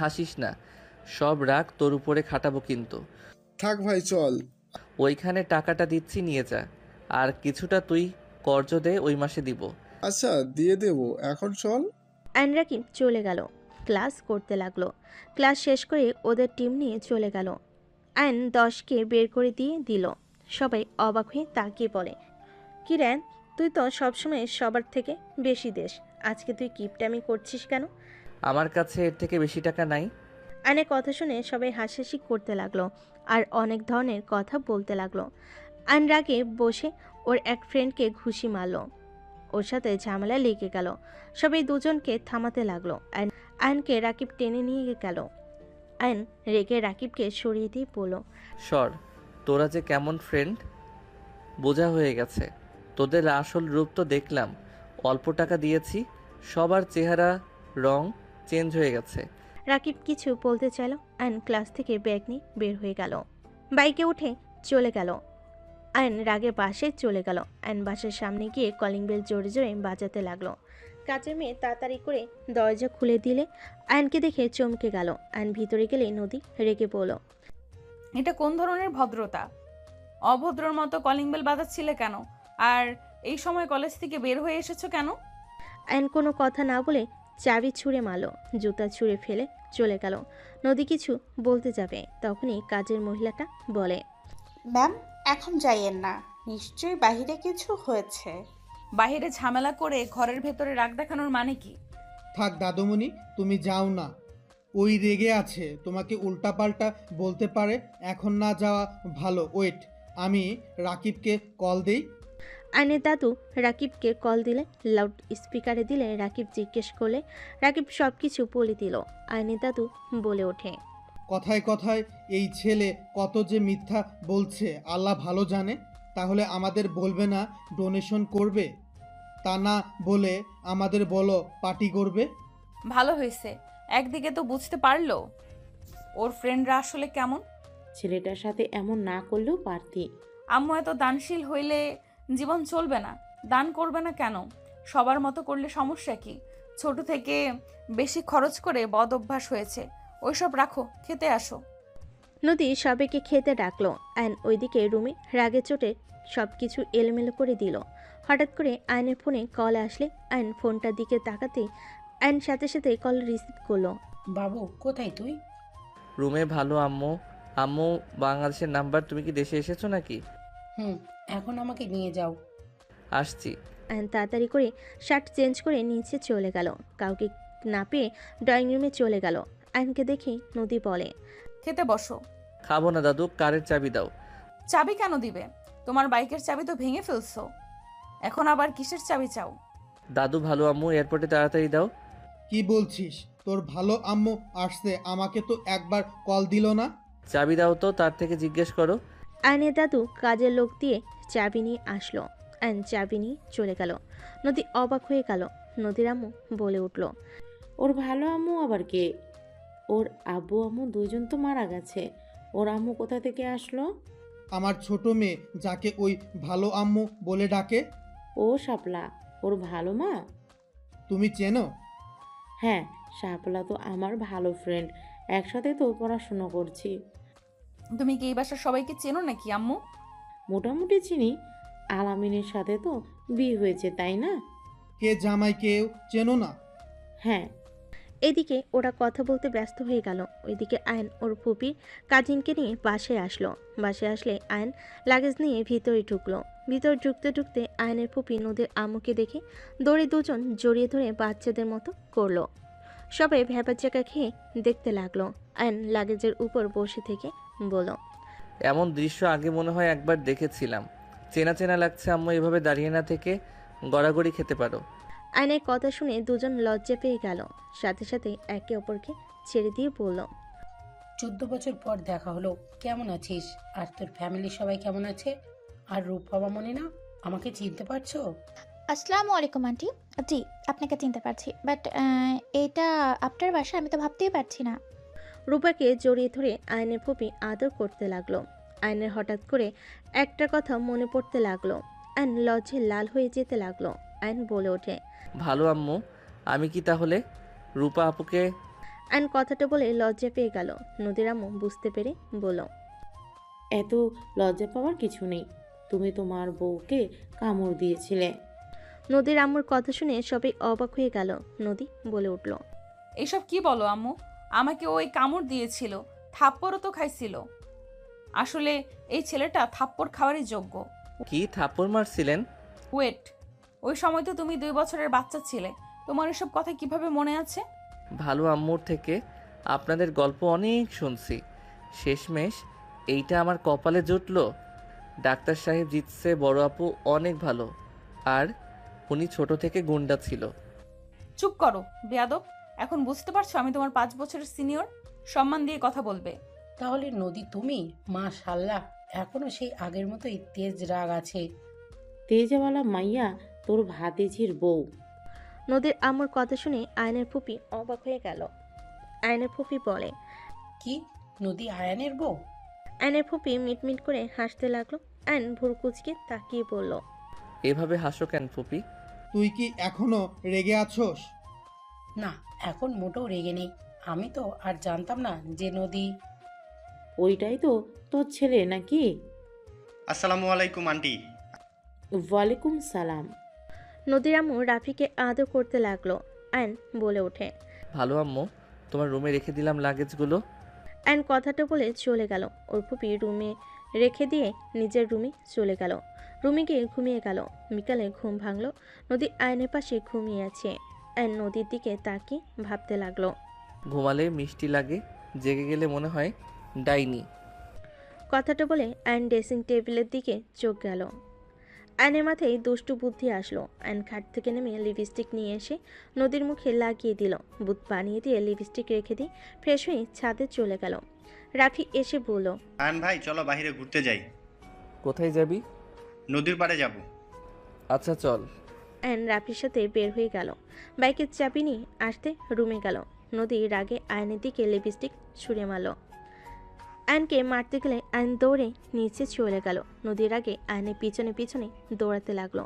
হাসিস না, সব রাগ তোর উপরে খাটাবো কিন্তু। থাক ভাই, চল। ওইখানে টাকাটা দিচ্ছি, নিয়ে যা, আর কিছুটা তুই কর্জ দে, ওই মাসে দিব। আচ্ছা, দিয়ে দেবো, এখন চল। আয়ন রাকিব চলে গেল। ক্লাস করতে লাগলো। ক্লাস শেষ করে ওদের টিম নিয়ে চলে গেল। আয়ন 10কে বের করে দিয়ে দিল। সবাই অবাক হয়ে তাকিয়ে বলে, কি রেন, তুই তো সবসময় সবার থেকে বেশি দেশ, আজকে তুই কিপটামি করছিস কেন? আমার কাছে এর থেকে বেশি টাকা নাই। আয়নের কথা শুনে সবাই হাসাহাসি করতে লাগলো আর অনেক ধরনের কথা বলতে লাগলো। আয়ন রাগে বসে ওর এক ফ্রেন্ডকে ঘুষি মারলো। ওর সাথে ঝামেলা লেগে গেল। সবাই দুজনকে থামাতে লাগলো। আয়নকে রাকিব টেনে নিয়ে গেল। আয়ন রেগে রাকিবকে সরিয়ে দিয়ে বলল, সর, তোরা যে কেমন ফ্রেন্ড বোঝা হয়ে গেছে। তোদের আসল রূপ তো দেখলাম, অল্প টাকা দিয়েছি, সবার চেহারা রং চেঞ্জ হয়ে গেছে। রাকিব কিছু বলতে চাইল। আয়ন ক্লাস থেকে ব্যাগ নিয়ে বের হয়ে গেল। বাইকে উঠে চলে গেল। আয়ন রাগে বাসে চলে গেল। আয়ন বাসের সামনে গিয়ে কলিং বেল জোরে জোরে বাজাতে লাগলো। কাজের মেয়ে তাড়াতাড়ি করে দরজা খুলে দিলে আয়নকে দেখে চমকে গেল। আয়ন ভিতরে গেলে নদী রেগে বলল, এটা কোন ধরনের ভদ্রতা? অভদ্রর মতো কলিং বেল বাজাচ্ছিলে কেন? আর এই সময় কলেজ থেকে বের হয়ে এসেছো কেন? আয়ন কোনো কথা না বলে চাবি ছুঁড়ে মারল, জুতা ছুঁড়ে ফেলে চলে গেল। নদী কিছু বলতে যাবে, তখনই কাজের মহিলাটা বলে, ম্যাম, এখন যাইয়েন না, নিশ্চয়ই বাহিরে কিছু হয়েছে। বাইরে ঝামেলা করে ঘরের ভেতরে রাগ দেখানোর মানে কি? থাক দাদুমণি, তুমি যাও না। ওই রেগে আছে, তোমাকে উল্টাপাল্টা বলতে পারে। এখন না যাওয়া ভালো। ওয়েট, আমি রাকিবকে কল দেই। আয়নের দাদু রাকিবকে কল দিলে, লাউড স্পিকারে দিলে রাকিব জিজ্ঞেস করলে রাকিব সব কিছু বলে দিল। আয়নের দাদু বলে ওঠে, কথায় কথায় এই ছেলে কত যে মিথ্যা বলছে আল্লাহ ভালো জানে। তাহলে আমাদের বলবে না ডোনেশন করবে? তা না বলে আমাদের বলো পার্টি করবে। ভালো হয়েছে, একদিকে তো বুঝতে পারলো ওর ফ্রেন্ডরা আসলে কেমন। ছেলেটার সাথে এমন না করলেও পারতি। আম্মু এত দানশীল হইলে জীবন চলবে না। দান করবে না কেন? সবার মতো করলে সমস্যা কি? ছোট থেকে বেশি খরচ করে বদ অভ্যাস হয়েছে। ওইসব রাখো, খেতে আসো। নদী সবাইকে খেতে ডাকলো। ওইদিকে রুমে রাগে চোটে সব কিছু এলোমেলো করে দিল। হঠাৎ করে আয়নের ফোনে কল আসলে আয়ন ফোনটার দিকে তাকাতেই আয়ন সাথে সাথে কল রিসিভ করলো। বাবু কোথায় তুই? রুমে। ভালো আম্মু। আম্মু, বাংলাদেশের নাম্বার, তুমি কি দেশে এসেছো নাকি? এখন আমাকে নিয়ে যাও। আসছি। আয়ন তাড়াতাড়ি করে শার্ট চেঞ্জ করে নিচে চলে গেল। কাউকে না পেয়ে ড্রয়িং রুমে চলে গেল। আয়নকে দেখে নদী বলে, খেতে বসো। খাবো না দাদু, কারের চাবি দাও। চাবি কেন দিবে? তোমার বাইকের চাবি তো ভেঙে ফেলছো, এখন আবার কিসের চাবি চাও? দাদু, ভালো আম্মু এয়ারপোর্টে তাড়াতাড়ি দাও। কি বলছিস? তোর ভালো আম্মু আসছে, আমাকে তো একবার কল দিল না। চাবি দাও তো, তার থেকে জিজ্ঞেস করো। আয়নের দাদু কাজের লোক দিয়ে চাবি নিয়ে আসলো। আয়ন চাবি নিয়ে চলে গেল। নদী অবাক হয়ে গেল। নদীর আম্মু বলে উঠল, ওর ভালো আম্মু আবার কে? ওর আব্বু আম্মু দুজন তো মারা গেছে, ওর আম্মু কোথা থেকে আসলো? আমার ছোট মেয়ে, যাকে ওই ভালো আম্মু বলে ডাকে। ও শাপলা, ওর ভালো মা? তুমি চেনো? হ্যাঁ, শাপলা তো আমার ভালো ফ্রেন্ড, একসাথে তো পড়াশোনা করছি। তুমি কি এই বাসার সবাইকে চেনো নাকি আম্মু? মোটামুটি চিনি, আলামিনের সাথে তো বিয়ে হয়েছে তাই না? কে জামাই কেউ চেনো না? হ্যাঁ। এদিকে ওরা কথা বলতে ব্যস্ত হয়ে গেল। ওইদিকে আয়ন ওর ফুপির কাজিনকে নিয়ে বাসায় আসলো। বাসায় আসলে আয়ন লাগেজ নিয়ে ভিতরে ঢুকলো। ভিতর ঢুকতে ঢুকতে আয়নের ফুপি নদীর আম্মুকে দেখে দৌড়ে দুজন জড়িয়ে ধরে বাচ্চাদের মতো করলো। সবাই ভ্যাবাচ্চাকা খেয়ে দেখতে লাগলো। আয়ন লাগেজের উপর বসে থেকে বলল, এমন দৃশ্য আগে মনে হয় একবার দেখেছিলাম। চেনা চেনা লাগছে আম্মু, এভাবে দাঁড়িয়ে না থেকে গড়াগড়ি খেতে পারো। আয়নের কথা শুনে দুজন লজ্জা পেয়ে গেল। সাথে সাথে একে অপরকে ছেড়ে দিয়ে বলল, 14 বছর পর দেখা হলো, কেমন আছিস? আর তোর ফ্যামিলির সবাই কেমন আছে? আর রূপা মনে না, আমাকে চিনতে পারছো? আসসালামু আলাইকুম আন্টি। জি, আপনাকে চিনতে পারছি, বাট এটা আপনার বাসা আমি তো ভাবতেই পারছি না। রূপাকে জড়িয়ে ধরে আয়নের ফুপি আদর করতে লাগলো। আয়নের হঠাৎ করে একটা কথা মনে পড়তে লাগলো। আয়ন লজ্জে লাল হয়ে যেতে লাগলো। আয়ন বলে ওঠে, ভালো আম্মু, আমি কি তাহলে রূপা আপুকে? আয়ন কথাটা বলে লজ্জা পেয়ে গেল। নদীর আম্মু বুঝতে পেরে বলল, এত লজ্জা পাওয়ার কিছু নেই, তুমি তোমার বউকে কামড় দিয়েছিলে। নদীর আম্মুর কথা শুনে সবাই অবাক হয়ে গেল। নদী বলে উঠল, এইসব কি বলো আম্মু? আমাকে ওই কামড় দিয়েছিল, থাপ্পড়ও তো খাইছিল। আসলে এই ছেলেটা থাপ্পড় খাওয়ারই যোগ্য। কি থাপ্পড় মারছিলেন? ওয়েট, ওই সময় তো তুমি 2 বছরের বাচ্চা ছিলে, তোমার এসব কথা কিভাবে মনে আছে? ভালো আম্মুর থেকে আপনাদের গল্প অনেক শুনছি, শেষমেশ এইটা আমার কপালে জুটলো। ডাক্তার সাহেব জিতছে, বড় আপু অনেক ভালো, আর উনি ছোট থেকে গুন্ডা ছিল। চুপ করো বেয়াদব। এখন বুঝতে পারছো আমি তোমার 5 বছরের সিনিয়র? সম্মান দিয়ে কথা বলবে। তাহলে নদী তুমি? মাশাআল্লাহ, এখনো সেই আগের মতোই তেজ রাগ আছে। তেজওয়ালা মাইয়া তোর ভাতিজির বউ। নদীর আম্মুর কথা শুনে আয়নের ফুপি অবাক হয়ে গেল। আয়নের ফুপি বলে, কি নদী আয়ানের বউ? আয়নের ফুপি মিটমিট করে হাসতে লাগলো। আয়ন ভুরু কুচকে তাকিয়ে বলল, এভাবে হাসো কেন ফুপি? তুই কি এখনো রেগে আছোস? না, এখন মোটেও রেগে নেই। আমি তো আর জানতাম না যে নদী। ওইটাই তো তোর ছেলে নাকি? আসসালামু আলাইকুম আন্টি। ওয়ালাইকুম সালাম। নদীর আম্মু রাফিকে আদর করতে লাগলো। আয়ন বলে ওঠে, ভালো আম্মু, তোমার রুমে রেখে দিলাম লাগেজগুলো। আয়ন কথাটা বলে চলে গেল। ওর ফুপি রুমে রেখে দিয়ে নিজের রুমে চলে গেল। রুমে গিয়ে ঘুমিয়ে গেল। বিকালে ঘুম ভাঙলো। নদী আয়নের পাশে ঘুমিয়ে আছে। আয়ন নদীর দিকে তাকিয়ে ভাবতে লাগলো। ঘুমালে মিষ্টি লাগে, জেগে গেলে মনে হয় ডাইনি। কথাটা বলে আয়ন ড্রেসিং টেবিলের দিকে চোখ গেল। আয়নের মাথায় দুষ্টু বুদ্ধি আসলো। আয়ন খাট থেকে নেমে লিপস্টিক নিয়ে এসে নদীর মুখে লাগিয়ে দিল। বুথ বানিয়ে দিয়ে লিপস্টিক রেখে দিয়ে ফ্রেশ হয়ে ছাদে চলে গেল। রাফি এসে বলল, আয়ান ভাই চলো বাইরে ঘুরতে যাই। কোথায় যাবি? নদীর পাড়ে যাব। আচ্ছা চল। আয়ন রাফির সাথে বের হয়ে গেল। বাইকের চাবি নিয়ে আসতে রুমে গেল। নদী রাগে আয়নের দিকে লিপস্টিক ছুঁড়ে মারল। আয়নকে মারতে গেলে আয়ন দৌড়ে নিচে চলে গেল। নদীর আগে আয়নের পিছনে পিছনে দৌড়াতে লাগলো।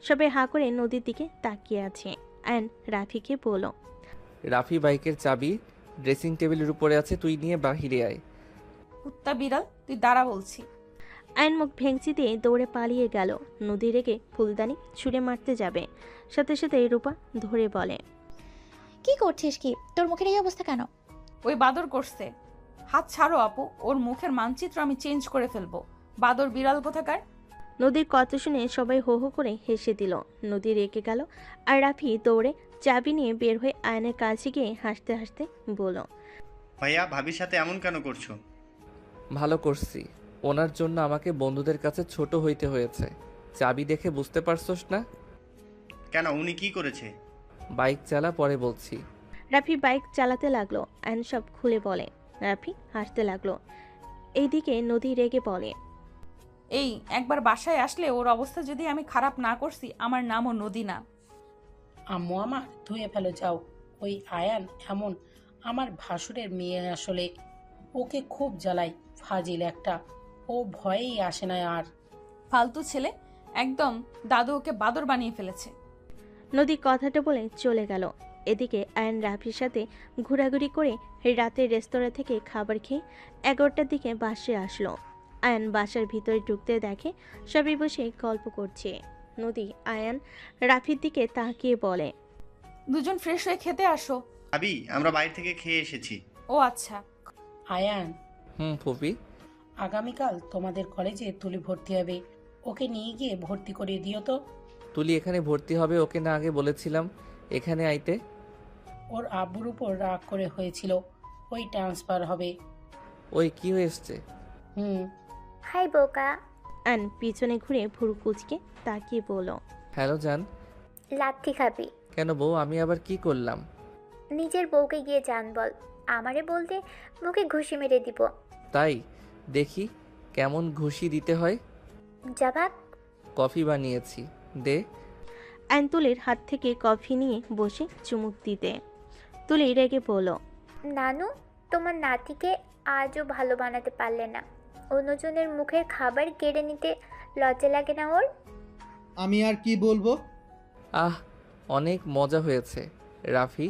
সবাই হাঁ করে নদীর দিকে তাকিয়ে আছে। আয়ন রাফিকে বলল, রাফি বাইকের চাবি ড্রেসিং টেবিলের উপরে আছে, তুই নিয়ে বাহিরে আয়। কুত্তা বিড়াল, তুই দাঁড়া বলছি। আয়ন মুখ ভেঙচি দিয়ে দৌড়ে পালিয়ে গেল। নদী রেগে ফুলদানি ছুঁড়ে মারতে যাবে, সাথে সাথে রূপা ধরে বলে, কি করছিস কি? তোর মুখের এই অবস্থা কেন? ওই বাদর করছে। হাত ছাড়ো আপু, ওর মুখের মানচিত্র আমি চেঞ্জ করে ফেলবো। বাদর বিড়াল কোথাকার। নদীর কথা শুনে সবাই হো হো করে হেসে দিল। নদী রেগে গেল আর রাফি দৌড়ে চাবি নিয়ে বের হয়ে আয়নের কাছে গিয়ে হাসতে হাসতে বলল, ভাইয়া ভাবির সাথে এমন কেন করছো? ভালো করছি, ওনার জন্য আমাকে বন্ধুদের কাছে ছোট হইতে হয়েছে। চাবি দেখে বুঝতে পারছস না? কেন, উনি কি করেছে? বাইক চালা, পরে বলছি। রাফি বাইক চালাতে লাগলো। আয়ন সব খুলে বলে। রাফি হাসতে লাগলো। এইদিকে নদী রেগে বলে, এই একবার বাসায় আসলে ওর অবস্থা যদি আমি খারাপ না করছি, আমার নামও নদী না। আম্মু আমার ধুয়ে ফেলো যাও। ওই আয়ান এমন আমার ভাসুরের মেয়ে, আসলে ওকে খুব জ্বালাই। ফাজিল একটা, ও ভয়েই আসে না আর। ফালতু ছেলে, একদম দাদু ওকে বাদর বানিয়ে ফেলেছে। নদী কথাটা বলে চলে গেল। এদিকে আয়ন রাফির সাথে ঘোরাঘুরি করে রাতে রেস্তোরাঁ থেকে খাবার খেয়ে 11টার দিকে বাসে আসলো। আয়ন বাসার ভিতরে ঢুকতে দেখে সবাই বসে গল্প করছে। নদী আয়ন রাফির দিকে তাকিয়ে বলে, দুজন ফ্রেশ হয়ে খেতে আসো। ভাবি আমরা বাইরে থেকে খেয়ে এসেছি। ও আচ্ছা। আয়ান, ফুপি। আগামীকাল তোমাদের কলেজে তুলি ভর্তি হবে, ওকে নিয়ে গিয়ে ভর্তি করিয়ে দিও তো। তুলি এখানে ভর্তি হবে? ওকে না আগে বলেছিলাম এখানে আইতে? ওর আব্বুর উপর রাগ করে হয়েছিল, ওই ট্রান্সফার হবে। ওই কি হয়েছে? হাই বোকা। আয়ন পিছনে ঘুরে ভুরু কুচকে তাকিয়ে বলল, হ্যালো জান। লাথি খাবি? কেন বউ, আমি আবার কি করলাম? নিজের বউকে গিয়ে জান বল, আমারে বলতে মুখে ঘুষি মেরে দিব। তাই দেখি কেমন ঘুষি দিতে হয়। যা ভাগ। কফি বানিয়েছি, দে। আয়ন তুলির হাত থেকে কফি নিয়ে বসে চুমুক দিতে। তুলি রেগে বলল, নানু, তোমার নাতিকে আজও ভালো বানাতে পারলে না। অন্যজনের মুখের খাবার কেড়ে নিতে লজ্জা লাগে না ওর? আমি আর কি বলবো? আহ, অনেক মজা হয়েছে। রাফি,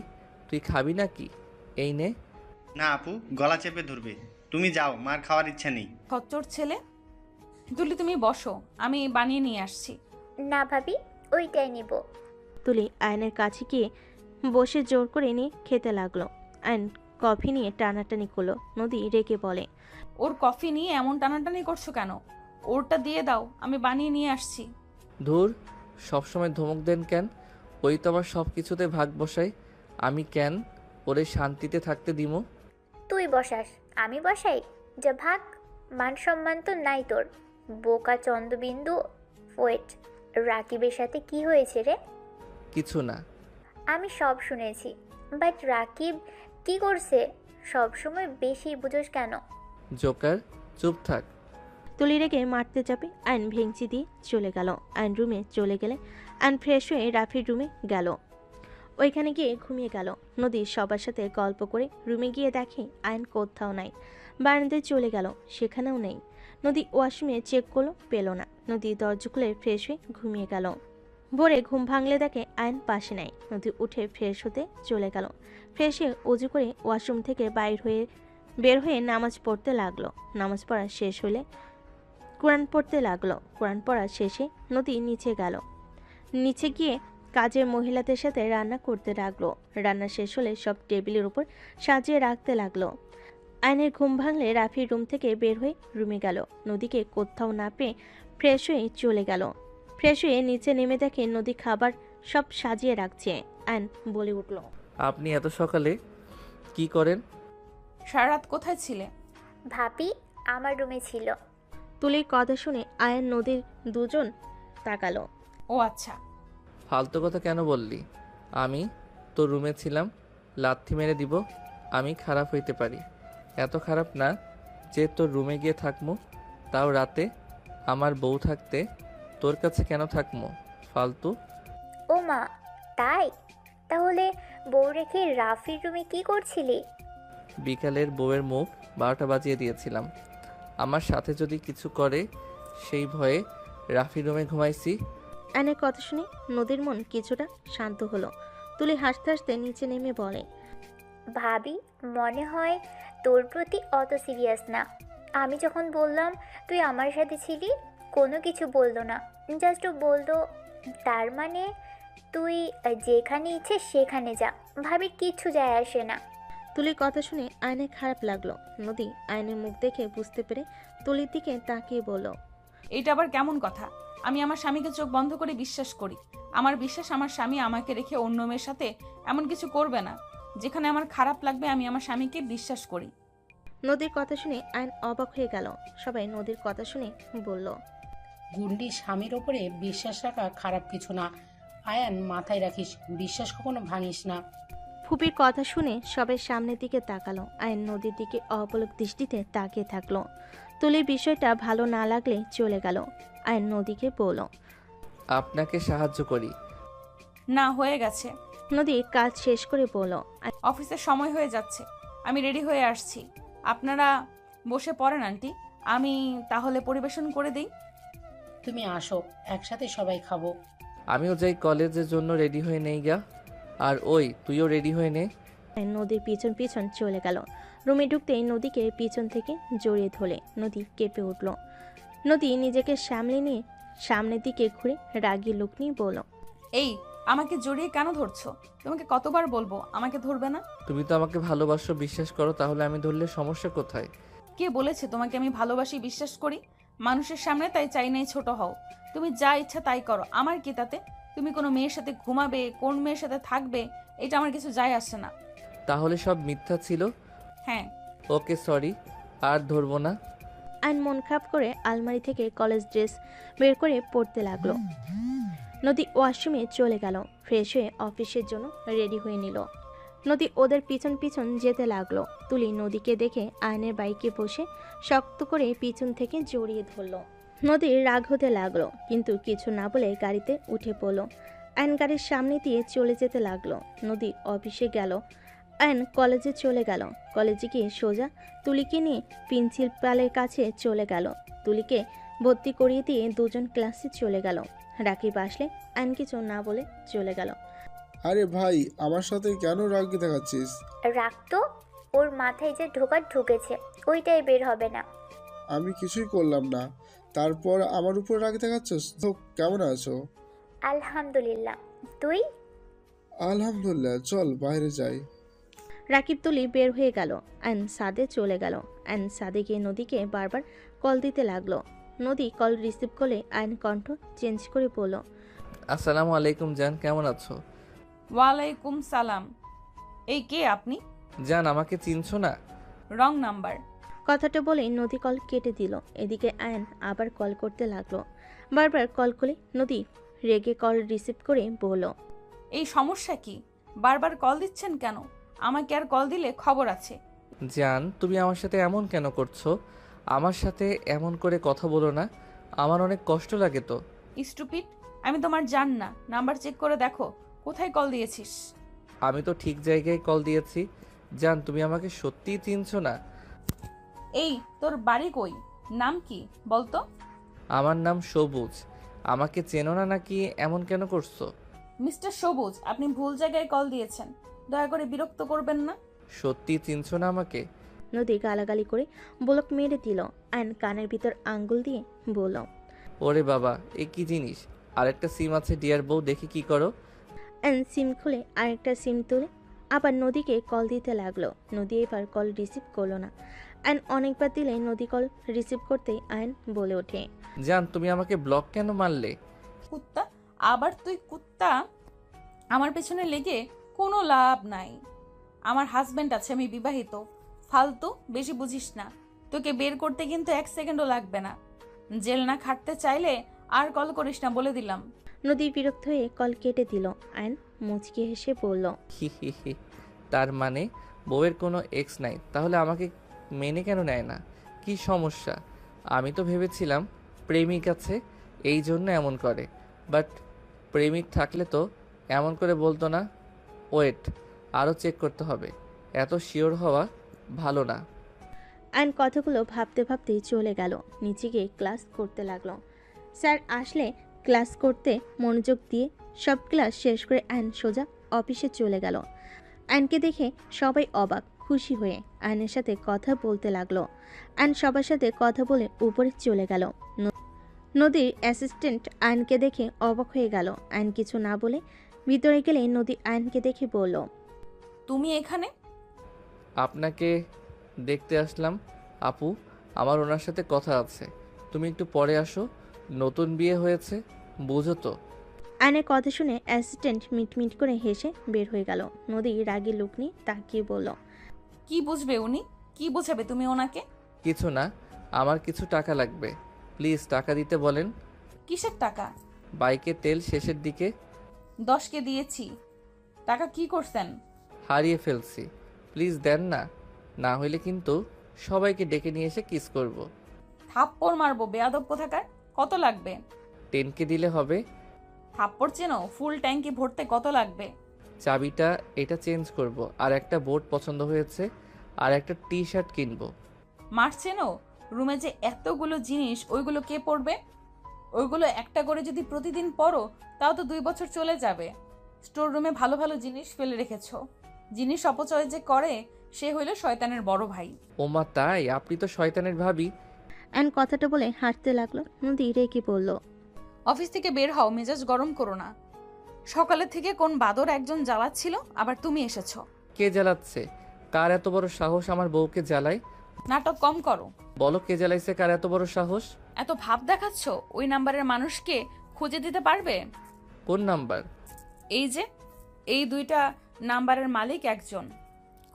তুই খাবি নাকি? এই নে। না আপু, গলা চেপে ধরবে। তুমি যাও, মার খাওয়ার ইচ্ছা নেই। খচ্চর ছেলে। তুলি তুমি বসো, আমি বানিয়ে নিয়ে আসছি। না ভাবি, ওইটাই নিব। তুলি আয়নের কাছে গিয়ে বসে জোর করে নিয়ে খেতে লাগলো। আয়ন কফি নিয়ে টানাটানি করলো। নদী রেগে বলে, ওর কফি নিয়ে এমন টানাটানি করছো কেন? ওরটা দিয়ে দাও, আমি বানিয়ে নিয়ে আসছি। ধুর, সবসময় ধমক দেন কেন? ওই তো আমার সব কিছুতে ভাগ বসাই। আমি কেন ওরে শান্তিতে থাকতে দিমো? তুই বসাস, আমি বসাই? যা ভাগ, মান সম্মান তো নাই তোর। বোকা চন্দ্রবিন্দু। ওয়েট, রাকিবের সাথে কি হয়েছে রে? কিছু না। আমি সব শুনেছি, বাট রাকিব কি করছে? সব সময় বেশি বুঝোস কেন? জোকার, চুপ থাক। তুলি রেগে মারতে যাবে, আয়ন ভেঙচি দিয়ে চলে গেল। আয়ন রুমে চলে গেলে আয়ন ফ্রেশ হয়ে রাফির রুমে গেল। ওইখানে গিয়ে ঘুমিয়ে গেল। নদী সবার সাথে গল্প করে রুমে গিয়ে দেখে আয়ন কোথাও নাই। বারান্দায় চলে গেল, সেখানেও নেই। নদী ওয়াশরুমে চেক করলো, পেল না। নদী দরজা খুলে ফ্রেশ হয়ে ঘুমিয়ে গেল। ভোরে ঘুম ভাঙলে দেখে আয়ন পাশে নাই। নদী উঠে ফ্রেশ হতে চলে গেল। ফ্রেশ হয়ে উজু করে ওয়াশরুম থেকে বের হয়ে নামাজ পড়তে লাগলো। নামাজ পড়া শেষ হলে কোরআন পড়তে লাগলো। কোরআন পড়া শেষে নদী নিচে গেল। নিচে গিয়ে কাজের মহিলাদের সাথে রান্না করতে লাগলো। রান্না শেষ হলে সব টেবিলের উপর সাজিয়ে রাখতে লাগলো। আয়নের ঘুম ভাঙলে রাফির রুম থেকে বের হয়ে রুমে গেল। নদীকে কোথাও না পেয়ে ফ্রেশ হয়ে চলে গেল। ফ্রেশ হয়ে নিচে নেমে দেখে নদী খাবার সব সাজিয়ে রাখছে। আয়ন বলে উঠল, আপনি এত সকালে কি করেন? সারা রাত কোথায় ছিলে? ভাবি আমার রুমে ছিল। তুলির কথা শুনে আয়ন নদীর দুজন তাকালো। ও আচ্ছা। ফালতু কথা কেন বললি? আমি তোর রুমে ছিলাম, লাথি মেরে দিব। আমি খারাপ হইতে পারি। এত খারাপ না যে তোর রুমে গিয়ে থাকমু, তাও রাতে। আমার বউ থাকতে তোর কাছে কেন থাকমু ফালতু? ও মা, তাই? তাহলে বউ রেখে রাফির রুমে কি করছিলি? বিকালের বউয়ের মুখ 12টা বাজিয়ে দিয়েছিলাম। আমার সাথে যদি কিছু করে সেই ভয়ে রাফি রুমে ঘুমাইছি। আয়নের কথা শুনে নদীর মন কিছুটা শান্ত হলো। তুলি হাসতে হাসতে নিচে নেমে বলে, ভাবি মনে হয় তোর প্রতি অত সিরিয়াস না। আমি যখন বললাম তুই আমার সাথে ছিলি, কোনো কিছু বললো না, জাস্ট বললো তার মানে তুই যেখানে ইচ্ছে সেখানে যা, ভাবির কিচ্ছু যায় আসে না। তুলির কথা শুনে আয়নের খারাপ লাগলো। নদী আয়নের মুখ দেখে বুঝতে পেরে তুলির দিকে তাকিয়ে বলল, এটা আবার কেমন কথা? আমি আমার স্বামীকে চোখ বন্ধ করে বিশ্বাস করি। আমার বিশ্বাস আমার স্বামী আমাকে রেখে অন্য মেয়ের সাথে এমন কিছু করবে না। যেখানে আমার খারাপ লাগবে আমি আমার স্বামীকে বিশ্বাস করি। নদীর কথা শুনে আয়ন অবাক হয়ে গেল। সবাই নদীর কথা শুনে বলল, গুন্ডি স্বামীর ওপরে বিশ্বাস রাখা খারাপ কিছু না। আয়ান, মাথায় রাখিস, বিশ্বাস কখনো ভাঙিস না। ফুপির কথা শুনে সবাই সামনের দিকে তাকালো। আয়ন নদীর দিকে অপলক দৃষ্টিতে তাকিয়ে থাকলো। তুলির বিষয়টা ভালো না লাগলে চলে গেল। আয়ন নদীকে বলল, আপনাকে সাহায্য করি। না, হয়ে গেছে। নদী কাজ শেষ করে বলল, অফিসের সময় হয়ে যাচ্ছে, আমি রেডি হয়ে আসছি। আপনারা বসে পড়েন আন্টি, আমি তাহলে পরিবেশন করে দিই। তুমি আসো, একসাথে সবাই খাবো। আমিও যাই কলেজের জন্য রেডি হয়ে নেই গা। আর ওই তুইও রেডি হয়ে নে। নদীর পিছন পিছন চলে গেল। রুমে ঢুকতেই নদীকে পিছন থেকে জড়িয়ে ধরে নদী কেঁপে উঠল। নদী নিজেকে সামলে নিয়ে সামনের দিকে ঘুরে রাগী লোক নিয়ে বলল, এই আমাকে জড়িয়ে কেন ধরছো? তোমাকে কতবার বলবো আমাকে ধরবে না? তুমি তো আমাকে ভালোবাসো, বিশ্বাস করো, তাহলে আমি ধরলে সমস্যা কোথায়? কে বলেছে তোমাকে আমি ভালোবাসি, বিশ্বাস করি? মানুষের সামনে তাই চাই নাই ছোট হও। তুমি যা ইচ্ছা তাই করো, আমার কি তাতে? তুমি কোনো মেয়ের সাথে ঘুমাবে, কোন মেয়ের সাথে থাকবে, এটা আমার কিছু যায় আসে না। তাহলে সব মিথ্যা ছিল? হ্যাঁ। ওকে সরি, আর ধরবো না। আইন মন খারাপ করে আলমারি থেকে কলেজ ড্রেস বের করে পরতে লাগলো। নদী ওয়াশরুমে চলে গেল। ফ্রেশ হয়ে অফিসের জন্য রেডি হয়ে নিল। নদী ওদের পিছন পিছন যেতে লাগলো। তুলি নদীকে দেখে আয়নের বাইকে বসে শক্ত করে পিছন থেকে জড়িয়ে ধরল। নদীর রাগ হতে লাগলো, কিন্তু কিছু না বলে গাড়িতে উঠে পড়ল। আয়ন গাড়ির সামনে দিয়ে চলে যেতে লাগলো। নদী অফিসে গেল। আয়ন কলেজে চলে গেল। কলেজে গিয়ে সোজা তুলিকে নিয়ে প্রিন্সিপালের কাছে চলে গেল। তুলিকে ভর্তি করিয়ে দিয়ে দুজন ক্লাসে চলে গেল। রাকিব আসলে আয়ন কিছু না বলে চলে গেল। আরে ভাই, আমার সাথে কেন রাগ দেখাচ্ছিস? রাগ তো ওর মাথায় যে ঢুকেছে, ওইটাই বের হবে না। আমি কিছুই করলাম না, তারপর আমার উপর রাগ দেখাচ্ছিস? তো কেমন আছো? আলহামদুলিল্লাহ, তুই? আলহামদুলিল্লাহ, চল বাইরে যাই। রাকিব তুলি বের হয়ে গেল। আয়ন সাদে চলে গেল। আয়ন সাদে গিয়ে নদীকে বারবার কল দিতে লাগলো। নদী কল রিসিভ করলে আয়ন কণ্ঠ চেঞ্জ করে বলল, আসসালামু আলাইকুম জান, কেমন আছো? ওয়ালাইকুম সালাম। এই কে আপনি? জান, আমাকে চিনছো না? Wrong number. কথাটা বলে নদী কল কেটে দিল। এদিকে আয়ন আবার কল করতে লাগলো। বারবার কল করে নদী রেগে কল রিসিভ করে বলল, এই সমস্যা কি? বারবার কল দিচ্ছেন কেন? আমাকে আর কল দিলে খবর আছে। জান, তুমি আমার সাথে এমন কেন করছো? আমার সাথে এমন করে কথা বলো না, আমার অনেক কষ্ট লাগে তো। স্টুপিড, আমি তোমার জান না। নাম্বার চেক করে দেখো কোথায় কল দিয়েছিস। আমি তো ঠিক জায়গায় কল দিয়েছি। জান, তুমি আমাকে সত্যিই চিনছো না? এই তোর বাড়ি কই? নাম কি বলতো? আমার নাম সবুজ। আমাকে চেনো না নাকি এমন কেন করছো? মিস্টার সবুজ, আপনি ভুল জায়গায় কল দিয়েছেন, দয়া করে বিরক্ত করবেন না। সত্যি চিনছো না আমাকে? নদী গালাগালি করে ব্লক মেরে দিল। আয়ন কানের ভিতর আঙ্গুল দিয়ে বলল, ওরে বাবা, এ কি জিনিস? আরেকটা সিম আছে ডিয়ার বউ, দেখি কি করো। আয়ন সিম খুলে আরেকটা সিম তুলে আবার নদীকে কল দিতে লাগলো। নদী এবার কল রিসিভ করলো না। আয়ন অনেকবার দিলে নদী কল রিসিভ করতেই আয়ন বলে ওঠে, জান, তুমি আমাকে ব্লক কেন মারলে? কুত্তা, আবার তুই কুত্তা? আমার পেছনে লেগে কোনো লাভ নাই। আমার হাজবেন্ড আছে, আমি বিবাহিত। ফালতু বেশি বুঝিস না। তোকে বের করতে কিন্তু 1 সেকেন্ডও লাগবে না। জেল না খাটতে চাইলে আর কল করিস না, বলে দিলাম। নদী বিরক্ত হয়ে কল কেটে দিল। আয়ন মুচকি হেসে বলল, হি হি হি, তার মানে বউয়ের কোনো এক্স নাই? তাহলে আমাকে মেনে কেন নেয় না? কি সমস্যা? আমি তো ভেবেছিলাম প্রেমিক আছে এই জন্য এমন করে, বাট প্রেমিক থাকলে তো এমন করে বলতো না। ওয়েট, আরও চেক করতে হবে, এত শিওর হওয়া ভালো না। আয়ন কথাগুলো ভাবতে ভাবতেই চলে গেল, নিচে গিয়ে ক্লাস করতে লাগলো। স্যার আসলে ক্লাস করতে মনোযোগ দিয়ে সব ক্লাস শেষ করে আয়ন সোজা অফিসে চলে গেল। আয়নকে দেখে সবাই অবাক, খুশি হয়ে আয়নের সাথে কথা বলতে লাগলো। আয়ন সবার সাথে কথা বলে উপরে চলে গেল। নদীর অ্যাসিস্ট্যান্ট আয়নকে দেখে অবাক হয়ে গেল। আয়ন কিছু না বলে ভিতরে গেলে নদী আয়নকে দেখে বলল, তুমি এখানে? আপনাকে দেখতে আসলাম আপু, আমার ওনার সাথে কথা আছে, তুমি একটু পরে আসো। নতুন বিয়ে হয়েছে, বুঝো তো। আয়নের কথা শুনে অ্যাসিস্ট্যান্ট মিটমিট করে হেসে বের হয়ে গেল। নদী রাগী লুক নিয়ে তাকিয়ে বলল, কি বুঝবে উনি? কি বোঝাবে তুমি ওনাকে? কিছু না, আমার কিছু টাকা লাগবে, প্লিজ টাকা দিতে বলেন। কিসের টাকা? বাইকের তেল শেষের দিকে। 10কে দিয়েছি। টাকা কি করছেন? হারিয়ে ফেলছি, প্লিজ দেন না, না হইলে কিন্তু সবাইকে ডেকে নিয়ে এসে কিস করব। থাপ্পড় মারবো বেয়াদব কোথাকার। কত লাগবে? 10কে দিলে হবে। থাপ্পড় চেনো? ফুল ট্যাঙ্কি ভরতে কত লাগবে? চাবিটা এটা চেঞ্জ করব, আর একটা বোর্ড পছন্দ হয়েছে, আর একটা টি শার্ট কিনবো। মার চেনো? রুমে যে এতগুলো জিনিস, ওইগুলো কে পরবে? ওইগুলো একটা করে যদি প্রতিদিন পরো তাও তো 2 বছর চলে যাবে। স্টোর রুমে ভালো ভালো জিনিস ফেলে রেখেছো। জিনিস অপচয় যে করে সে হইল শয়তানের বড় ভাই। ওমা তাই? আপনি তো শয়তানের ভাবি। অ্যান কথাটা বলে হাঁটতে লাগলো। নদী রেগে বলল, অফিস থেকে বের হও, মেজাজ গরম করো না। সকালে থেকে কোন বাদর একজন জ্বালাচ্ছিল, আবার তুমি এসেছো। কে জ্বালাচ্ছে? কার এত বড় সাহস আমার বউকে জ্বালায়? নাটক কম করো। বলো কে জ্বালাইছে, কার এত বড় সাহস? এত ভাব দেখাচ্ছ, ওই নাম্বারের মানুষকে খুঁজে দিতে পারবে? কোন নাম্বার? এই যে এই 2টা নাম্বারের মালিক একজন।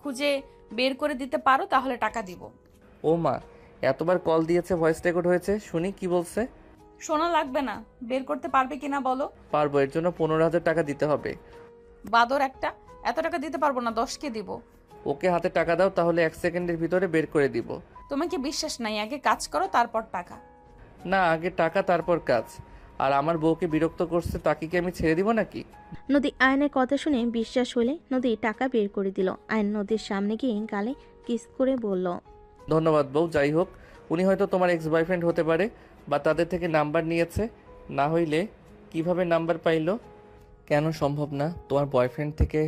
খুঁজে বের করে দিতে পারো তাহলে টাকা দিব। ও মা, এতবার কল দিয়েছে, ভয়েস রেকর্ড হয়েছে, শুনি কি বলছে। শোনা লাগবে না, বের করতে পারবে কিনা বলো। পারবো, এর জন্য 15,000 টাকা দিতে হবে। বাদর একটা, এত টাকা দিতে পারবো না, 10কে দিব। ওকে হাতে টাকা দাও, তাহলে 1 সেকেন্ডের ভিতরে বের করে দিব। তোমাকে বিশ্বাস নাই, আগে কাজ করো তারপর টাকা। না, আগে টাকা তারপর কাজ। আর আমার বউকে বিরক্ত করছে, তাকে কি আমি ছেড়ে দিব নাকি? নদী আয়নের কথা শুনে বিশ্বাস হলে নদী টাকা বের করে দিল। আয়ন নদীর সামনে গিয়ে গালে কিস করে বলল, ধন্যবাদ বউ। যাই হোক, উনি হয়তো তোমার এক্স বয়ফ্রেন্ড হতে পারে, বা তাদের থেকে নাম্বার নিয়েছে। না হইলে কিভাবে নাম্বার পাইলো? কেন সম্ভব না? তোমার বয়ফ্রেন্ড থেকে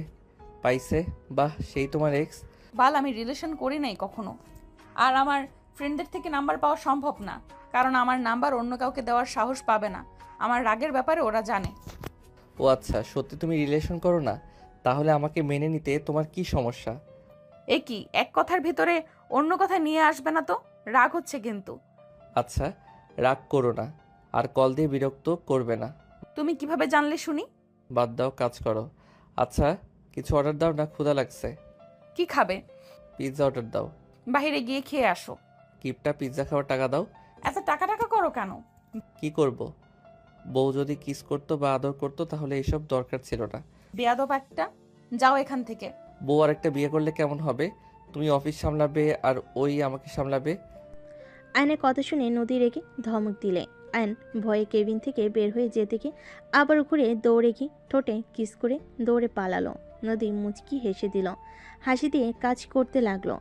পাইছে? বাহ, সেই তোমার এক্স। বাল, আমি রিলেশন করি নাই কখনো। আর আমার ফ্রেন্ডদের থেকে নাম্বার পাওয়া সম্ভব না, কারণ আমার নাম্বার অন্য কাউকে দেওয়ার সাহস পাবে না। আমার রাগের ব্যাপারে ওরা জানে। ও আচ্ছা, সত্যি তুমি রিলেশন করো না? তাহলে আমাকে মেনে নিতে তোমার কি সমস্যা? এ কি, এক কথার ভিতরে অন্য কথা নিয়ে আসবে না তো? রাগ হচ্ছে কিন্তু। আচ্ছা, রাগ করো না, আর কল দিয়ে বিরক্ত করবে না। তুমি কিভাবে জানলে শুনি? বাদ দাও, কাজ করো। আচ্ছা, কিছু অর্ডার দাও না, ক্ষুধা লাগছে। কি খাবে? পিৎজা অর্ডার দাও। বাইরে গিয়ে খেয়ে আসো। কিপটা, পিৎজা খাওয়ার টাকা দাও। এত টাকা টাকা করো কেন? কি করব? বউ যদি কিস করতো বা আদর করতো তাহলে এইসব দরকার ছিল না। বেয়াদব একটা, যাও এখান থেকে। বউ আর একটা বিয়ে করলে কেমন হবে? তুমি অফিস সামলাবে আর ওই আমাকে সামলাবে। আয়নের কথা শুনে নদী রেগে ধমক দিলে। আয়ন ভয়ে কেবিন থেকে বের হয়ে যেতে গিয়ে আবার ঘুরে দৌড়ে গিয়ে ঠোঁটে কিস করে দৌড়ে পালালো। নদী মুচকি হেসে দিল, হাসি দিয়ে কাজ করতে লাগলো।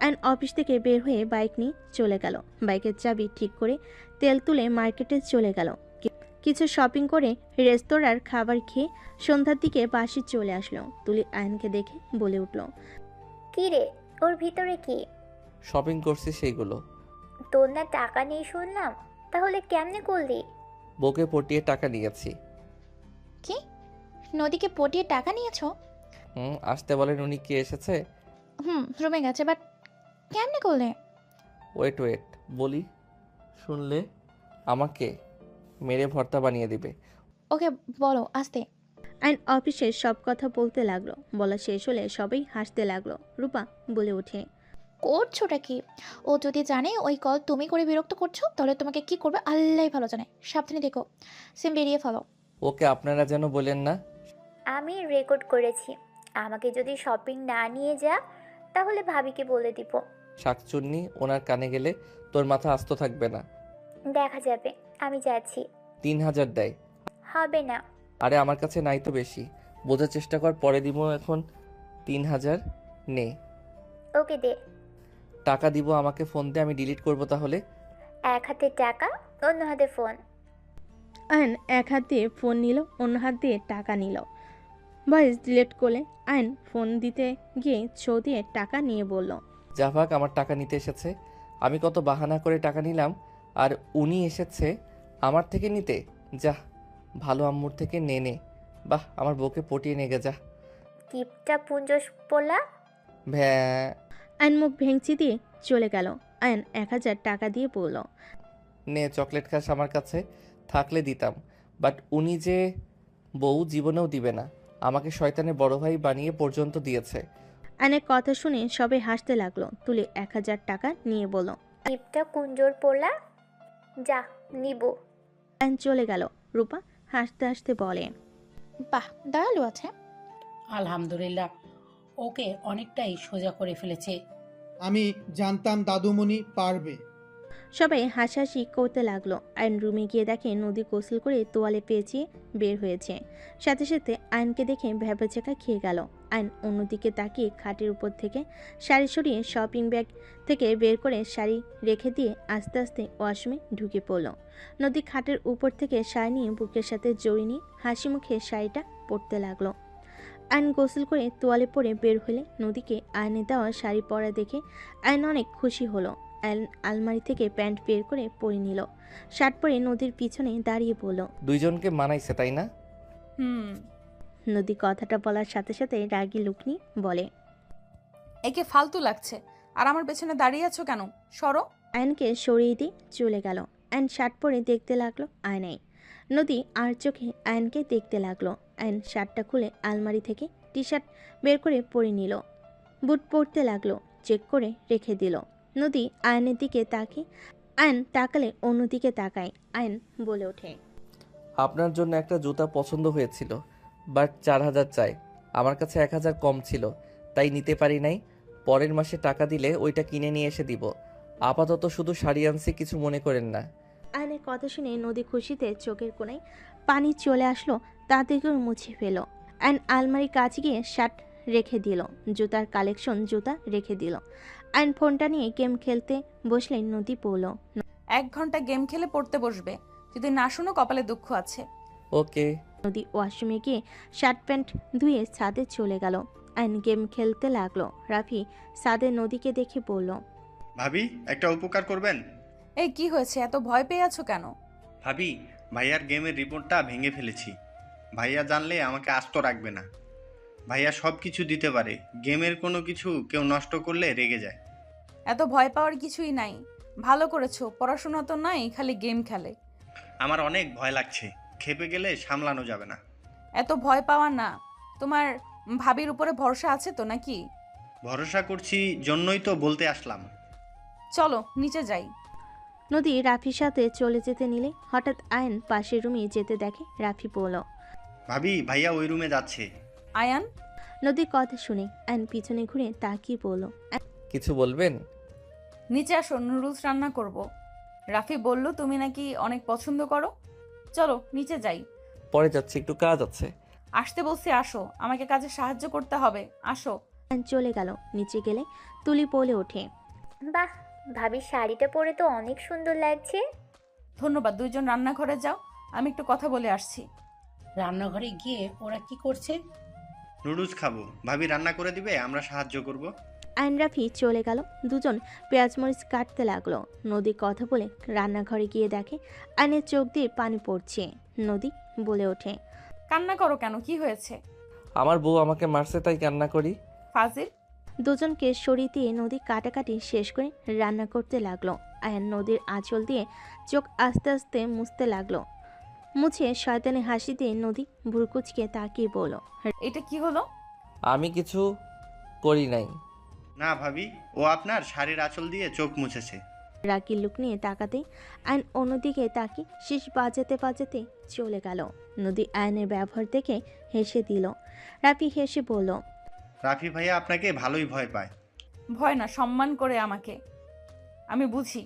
আয়ন অফিস থেকে বের হয়ে বাইক নিয়ে চলে গেল। বাইকের চাবি ঠিক করে তেল তুলে মার্কেটে চলে গেল। কিছু শপিং করে রেস্তোরাঁর খাবার খেয়ে সন্ধ্যার দিকে বাসে চলে আসলো। তুলি আয়নকে দেখে বলে উঠল, কি রে, ওর ভিতরে কি? শপিং করছি সেইগুলো। তোর না টাকা নেই শুনলাম, তাহলে কেমনে করলি? বউকে পটিয়ে টাকা নিয়েছি। কি? নদীকে পটিয়ে টাকা নিয়েছো? আসতে বলেন। উনি কি এসেছে? রুমে গেছে, বাট কেমনে করলে? ওয়েট বলি, শুনলে আমাকে মেরে ভর্তা বানিয়ে দিবে। ওকে বলো আস্তে। আইন অফিসে সব কথা বলতে লাগলো। বলা শেষ হলে সবাই হাসতে লাগলো। রূপা বলে ওঠে, করছোটা কি? ও যদি জানে ওই কল তুমি করে বিরক্ত করছো, তাহলে তোমাকে কি করবে আল্লাহই ভালো জানে। সাবধানে দেখো, সিম বেরিয়ে ফেলো। ওকে আপনারা যেন বলেন না। আমি রেকর্ড করেছি, আমাকে যদি শপিং না নিয়ে যা তাহলে ভাবিকে বলে দিব। শাকচুন্নি ওনার কানে গেলে তোর মাথা আস্ত থাকবে না। দেখা যাবে, আমি যাচ্ছি। 3000 দেয়। হবে না। আরে আমার কাছে নাই তো বেশি, বোঝার চেষ্টা কর, পরে দিব। এখন 3000 নে। ওকে দে। টাকা দিব, আমাকে ফোন দে, আমি ডিলিট করব তাহলে। এক হাতে টাকা, অন্য হাতে ফোন। আয়ন এক হাত দিয়ে ফোন নিল, অন্য হাত দিয়ে টাকা নিল। ভয়েস ডিলিট করলে আয়ন ফোন দিতে গিয়ে ছো দিয়ে টাকা নিয়ে বলল, জাভাক আমার টাকা নিতে এসেছে। আমি কত বাহানা করে টাকা নিলাম, আর উনি এসেছে আমার থেকে নিতে। যা, ভালো আম্মুর থেকে নে নে। বাহ, আমার বউকে পটিয়ে নেগে যা। কিপটা পুঞ্জস পোলা। ভ্যা। আয়ন মুখ ভেঙচি দিয়ে চলে গেল। আয়ন 1000 টাকা দিয়ে বলল, নে চকলেট খাস, আমার কাছে থাকলে দিতাম, বাট উনি যে বউ জীবনেও দিবে না। আমাকে শয়তানের বড় ভাই বানিয়ে পর্যন্ত দিয়েছে। আয়নের কথা শুনে সবাই হাসতে লাগলো। তুলে 1000 টাকা নিয়ে বলল, কিপটা কুঞ্জর পোলা। যা, নিব। আয়ন চলে গেল। রূপা হাসতে হাসতে বলে, বাহ, দয়ালু আছে। আলহামদুলিল্লাহ, ওকে অনেকটাই সোজা করে ফেলেছে। আমি জানতাম দাদুমণি পারবে। সবাই হাসাহাসি করতে লাগলো। আয়ন রুমে গিয়ে দেখে নদী গোসল করে তোয়ালে পেঁচিয়ে বের হয়েছে। সাথে সাথে আয়নকে দেখে ভ্যাবাচাকা খেয়ে গেল। আয়ন অন্যদিকে তাকিয়ে খাটের উপর থেকে শাড়ি সরিয়ে শপিং ব্যাগ থেকে বের করে শাড়ি রেখে দিয়ে আস্তে আস্তে ওয়াশরুমে ঢুকে পড়ল। নদী খাটের উপর থেকে শাড়ি নিয়ে বুকের সাথে জড়িয়ে নিয়ে হাসি মুখে শাড়িটা পরতে লাগলো। আয়ন গোসল করে তোয়ালে পরে বের হলে নদীকে আয়নে দেওয়া শাড়ি পরা দেখে আয়ন অনেক খুশি হলো। আলমারি থেকে প্যান্ট বের করে পরে নিল। শার্ট পরে নদীর পিছনে দাঁড়িয়ে বলল, দুইজনকে মানাইছে তাই না? নদী কথাটা বলার সাথে সাথে রাগী লুকনি বলে, একে ফালতু লাগছে, আর আমার পেছনে দাঁড়িয়ে আছো কেন? সরো। আয়নকে সরিয়ে দিয়ে চলে গেল। আয়ন শার্ট পরে দেখতে লাগলো আয়নায়। নদী আর চোখে আয়নকে দেখতে লাগলো। আয়ন শার্টটা খুলে আলমারি থেকে টি শার্ট বের করে পরে নিল। বুট পরতে লাগলো, চেক করে রেখে দিল। নদী আয়নের দিকে তাকিয়ে আয়ন তাকালে অন্যদিকে তাকায়। আয়ন বলে ওঠে, আপনার জন্য একটা জুতা পছন্দ হয়েছিল, বাট 4000 চাই। আমার কাছে 1000 কম ছিল, তাই নিতে পারি নাই। পরের মাসে টাকা দিলে ওইটা কিনে নিয়ে এসে দিব। আপাতত শুধু শাড়ি আনছি, কিছু মনে করেন না। আয়নের কথা শুনে নদী খুশিতে চোখের কোণায় পানি চলে আসলো, তাদেরকেও মুছে ফেল। আয়ন আলমারির কাছে গিয়ে শার্ট রেখে দিল, জুতার কালেকশন জুতা রেখে দিল। আয়ন ফোনটা নিয়ে গেম খেলতে বসলে নদী বলল, 1 ঘন্টা গেম খেলে পড়তে বসবে, যদি না শুনো কপালে দুঃখ আছে। ওকে। নদী ওয়াশরুমে গিয়ে শার্ট প্যান্ট ধুয়ে ছাদে চলে গেল। আয়ন গেম খেলতে লাগলো। রাফি ছাদে নদীকে দেখে বলল, ভাবি একটা উপকার করবেন? এই কি হয়েছে, এত ভয় পেয়ে আছো কেন? ভাবি, ভাইয়ার গেমের রিপোর্টটা ভেঙে ফেলেছি। ভাইয়া জানলে আমাকে আস্ত রাখবে না। ভাইয়া সব কিছু দিতে পারে, গেমের কোনো কিছু কেউ নষ্ট করলে রেগে যায়। এত ভয় পাওয়ার কিছুই নাই, ভালো করেছো। পড়াশোনা তো নাই, খালি গেম খেলে। আমার অনেক ভয় লাগছে, খেপে গেলে সামলানো যাবে না। এত ভয় পাওয়া না। তোমার ভাবির উপরে ভরসা আছে তো নাকি? ভরসা করছি জন্যই তো বলতে আসলাম। চলো নিচে যাই। নদী রাফির সাথে চলে যেতে নিলে হঠাৎ আয়ন পাশের রুমে যেতে দেখে। রাফি বলল, ভাবি, ভাইয়া ওই রুমে যাচ্ছে। আয়ান। নদীর কথা শুনে আয়ন পিছনে ঘুরে তাকিয়ে বলল, কিছু বলবেন? নিচে আসো, নুডলস রান্না করব। রাফি বলল তুমি নাকি অনেক পছন্দ করো। চলো নিচে যাই। পরে যাচ্ছি, একটু কাজ আছে। আসতে বলছি আসো, আমাকে কাজে সাহায্য করতে হবে, আসো। আয়ন চলে গেল। নিচে গেলে তুলি বলে ওঠে, বাহ, ভাবির শাড়িটা পরে তো অনেক সুন্দর লাগছে। ধন্যবাদ। দুইজন রান্নাঘরে যাও, আমি একটু কথা বলে আসছি। রান্নাঘরে গিয়ে ওরা কি করছে? নুডলস খাবো, ভাবি রান্না করে দিবে, আমরা সাহায্য করব। আয়ন রাফি চলে গেল। দুজন পেঁয়াজ মরিচ কাটতে লাগলো। নদী কথা বলে রান্নাঘরে গিয়ে দেখে আয়নের চোখ দিয়ে পানি পড়ছে। নদী বলে ওঠে, কান্না করো কেন, কি হয়েছে? আমার বউ আমাকে মারছে তাই কান্না করি। ফাজিল। দুজনকে সরিয়ে দিয়ে নদী কাটাকাটি শেষ করে রান্না করতে লাগলো। আয়ন নদীর আঁচল দিয়ে চোখ আস্তে আস্তে মুছতে লাগলো। মুছে শয়তানি হাসি দিয়ে নদী ভুরকুচকে তাকিয়ে বলল, এটা কি হলো? আমি কিছু করি নাই। না ভাবি, ও আপনার শাড়ির আঁচল দিয়ে চোখ মুছেছে। রাগি লুক নিয়ে তাকাতে আয়ন অন্যদিকে তাকিয়ে শীষ বাজাতে বাজাতে চলে গেল। নদী আয়নের ব্যবহার দেখে হেসে দিল। রাফি হেসে বলল, রাফি ভাইয়া আপনাকে ভালোই ভয় পায়। ভয় না, সম্মান করে আমাকে। আমি বুঝি।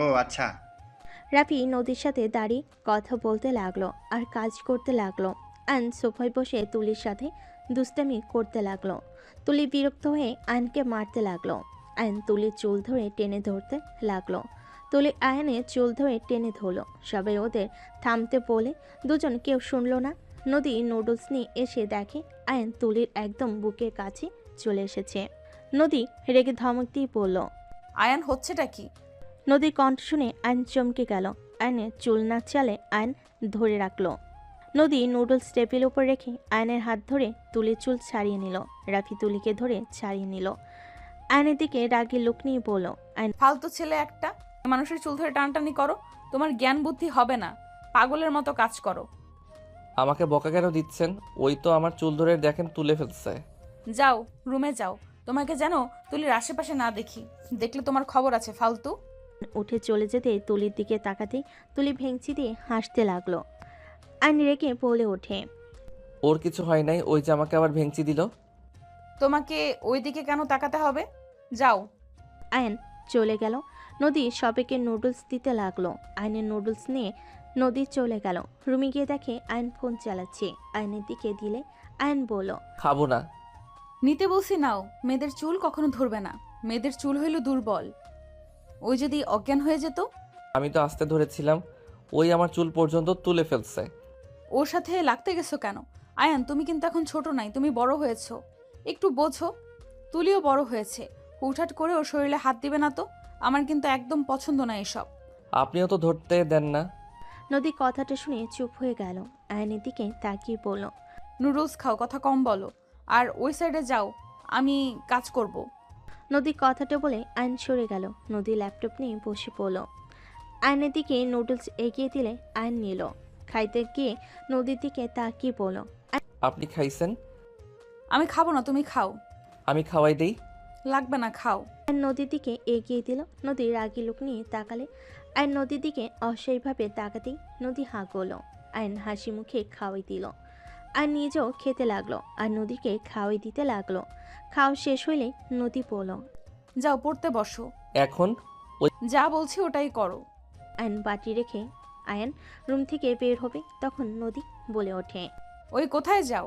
ও আচ্ছা। রাফি নদীর সাথে দাঁড়িয়ে কথা বলতে লাগলো আর কাজ করতে লাগলো। আয়ন সোফায় বসে তুলির সাথে দুষ্টামি করতে লাগলো। তুলি বিরক্ত হয়ে আয়নকে মারতে লাগলো। আয়ন তুলির চুল ধরে টেনে ধরতে লাগলো। তুলি আয়নের চুল ধরে টেনে ধরলো। সবাই ওদের থামতে বলে দুজন কেউ শুনলো না। নদী নুডলস নিয়ে এসে দেখে আয়ন তুলির একদম বুকের কাছে চলে এসেছে। নদী রেগে ধমক দিয়ে বলল, আয়ান হচ্ছেটা কি? নদীর কণ্ঠ শুনে আয়ন চমকে গেল। আয়নের চুল না চালে আয়ন ধরে রাখলো। নদী নুডলস টেবিল উপর রেখে আয়নের হাত ধরে তুলির চুল ছাড়িয়ে নিল। রাফি তুলিকে ধরে ছাড়িয়ে নিল। আয়নের দিকে রাগী লোক নিয়ে বলল, আয়ন ফালতু ছেলে একটা। মানুষের চুল ধরে টানটানি করো, তোমার জ্ঞান বুদ্ধি হবে না। পাগলের মতো কাজ করো। আমাকে বকা কেন দিচ্ছেন? ওই তো আমার চুল ধরে দেখেন তুলে ফেলছে। যাও রুমে যাও, তোমাকে যেন তুলির আশেপাশে না দেখি। দেখলে তোমার খবর আছে। ফালতু। উঠে চলে যেতে তুলির দিকে তাকাতেই তুলি ভেঙচি দিয়ে হাসতে লাগলো। আয়ন রেগে বলে ওঠে, ওর কিছু হয় নাই, ওই যে আমাকে আবার ভেঙচি দিল। তোমাকে ওই দিকে কেন তাকাতে হবে? যাও। আয়ন চলে গেল। নদী সবাইকে নুডলস দিতে লাগলো। আয়নের নুডলস নিয়ে নদী চলে গেল। রুমে গিয়ে দেখে আয়ন ফোন চালাচ্ছে। আয়নের দিকে দিলে আয়ন বলল, খাবো না। নিতে বলছি নাও। মেয়েদের চুল কখনো ধরবে না। মেয়েদের চুল হইল দুর্বল। ওই যদি অজ্ঞান হয়ে যেত। আমি তো আস্তে ধরেছিলাম, ওই আমার চুল পর্যন্ত তুলে ফেলছে। ওর সাথে লাগতে গেছো কেন? আয়ান তুমি কিন্তু এখন ছোট নাই, তুমি বড় হয়েছো। একটু বোঝো। তুলিও বড় হয়েছে। হুটহাট করে ওর শরীরে হাত দিবে না তো। আমার কিন্তু একদম পছন্দ না এসব। আপনিও তো ধরতে দেন না। নদী কথাটা শুনে চুপ হয়ে গেল। আয়নের দিকে তাকিয়ে বলল, নুডলস খাও, কথা কম বলো। আর ওই সাইডে যাও, আমি কাজ করব। নদী কথাটা বলে আয়ন সরে গেল। নদী ল্যাপটপ নিয়ে বসে পড়ল। আয়নের দিকে নুডলস এগিয়ে দিলে আয়ন নিল। খাইতে গিয়ে নদীর দিকে তাকিয়ে বলল, আপনি খাইছেন? আমি খাবো না, তুমি খাও। আমি খাওয়াই দেই। লাগবে না, খাও। আয়ন নদীর দিকে এগিয়ে দিল। নদী রাগী লোক নিয়ে তাকালে আয়ন নদীর দিকে অস্বাভাবিকভাবে তাকাতেই নদী হাঁ করল। আয়ন হাসি মুখে খাওয়াই দিল। আর নিজেও খেতে লাগলো আর নদীকে খাওয়াই দিতে লাগলো। খাওয়া শেষ হইলে নদী বলল, যাও পড়তে বসো। এখন যা বলছি ওটাই করো। আয়ন বাটি রেখে আয়ন রুম থেকে বের হবে তখন নদী বলে ওঠে, ওই কোথায় যাও?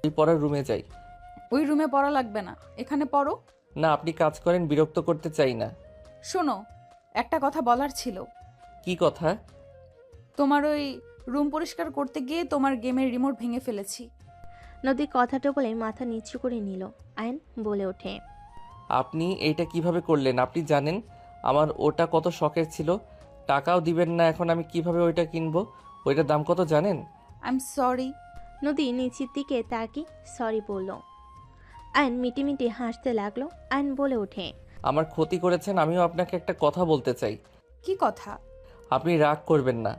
ওই পড়ার রুমে যাই। ওই রুমে পড়া লাগবে না, এখানে পড়ো। না, আপনি কাজ করেন, বিরক্ত করতে চাই না। শোনো, একটা কথা বলার ছিল। কি কথা? তোমার ওই রুম পরিষ্কার করতে গিয়ে তোমার গেমের রিমোট ভেঙে ফেলেছি। নদী কথাটা বলে মাথা নিচু করে নিল। আয়ন বলে ওঠে, আপনি এইটা কিভাবে করলেন? আপনি জানেন আমার ওটা কত শখের ছিল। টাকাও দিবেন না, এখন আমি কিভাবে ওইটা কিনবো? ওইটার দাম কত জানেন? I am sorry. নদী নিচের দিকে তাকিয়ে সরি বলল। আয়ন মিটিমিটি হাসতে লাগলো। আয়ন বলে ওঠে, আমার ক্ষতি করেছেন, আমিও আপনাকে একটা কথা বলতে চাই। কি কথা? আপনি রাগ করবেন না,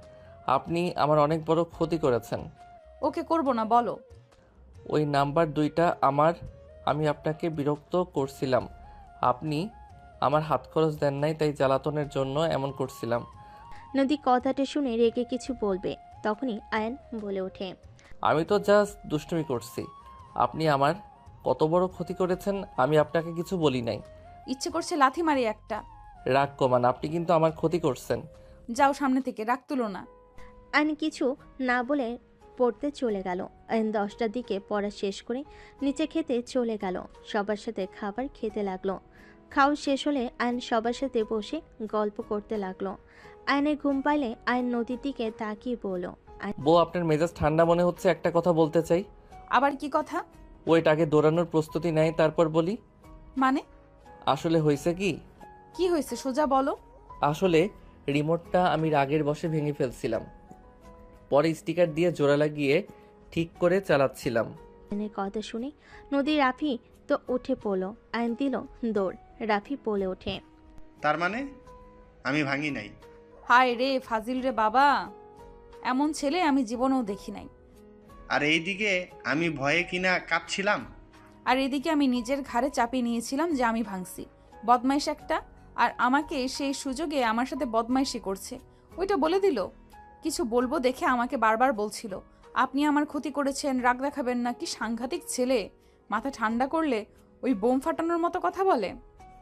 আপনি আমার অনেক বড় ক্ষতি করেছেন। ওকে, করব না, বলো। ওই নাম্বার 2টা আমি আপনাকে বিরক্ত করছিলাম। আপনি আমার হাত খরচ দেন নাই, তাই জ্বালাতনের জন্য এমন করছিলাম। নদী কথাটা শুনে রেগে কিছু বলবে তখনই আয়ন বলে ওঠে, আমি তো জাস্ট দুষ্টুমি করছি। আপনি আমার কত বড় ক্ষতি করেছেন আমি আপনাকে কিছু বলি নাই। ইচ্ছে করছে লাথি মারি একটা। রাগ কমান, আপনি কিন্তু আমার ক্ষতি করছেন। যাও সামনে থেকে, রাগ তুলো না। আয়ন কিছু না বলে পড়তে চলে গেল। আয়ন 10টার দিকে পড়া শেষ করে নিচে খেতে চলে গেল। সবার সাথে খাবার খেতে লাগলো। খাওয়া শেষ হলে আয়ন সবার সাথে বসে গল্প করতে লাগলো। আয়নের ঘুম পাইলে আয়ন নদীর দিকে তাকিয়ে বলল, বউ, আপনার মেজাজ ঠান্ডা মনে হচ্ছে, একটা কথা বলতে চাই। আবার কি কথা? ওইটা আগে দৌড়ানোর প্রস্তুতি নেয় তারপর বলি। মানে? আসলে হয়েছে কি? কি হয়েছে সোজা বলো। আসলে রিমোটটা আমি রাগের বশে ভেঙে ফেলছিলাম, পরে স্টিকার দিয়ে জোড়া লাগিয়ে ঠিক করে চালাচ্ছিলাম। আয়নের কথা শুনে নদী রাফি তো উঠে পড়লো। আয়ন দিল দৌড়। রাফি বলে ওঠে, তার মানে আমি ভাঙি নাই? হায় রে ফাজিল রে বাবা, এমন ছেলে আমি জীবনেও দেখি নাই। আর এইদিকে আমি ভয়ে কিনা কাঁপছিলাম। আর এদিকে আমি নিজের ঘাড়ে চাপিয়ে নিয়েছিলাম যে আমি ভাঙছি। বদমাইশ একটা। আর আমাকে সেই সুযোগে আমার সাথে বদমাইশি করছে। ওইটা বলে দিল। কিছু বলবো দেখে আমাকে বারবার বলছিল, আপনি আমার ক্ষতি করেছেন, রাগ দেখাবেন না। কি সাংঘাতিক ছেলে! মাথা ঠান্ডা করলে ওই বোম ফাটানোর মতো কথা বলে।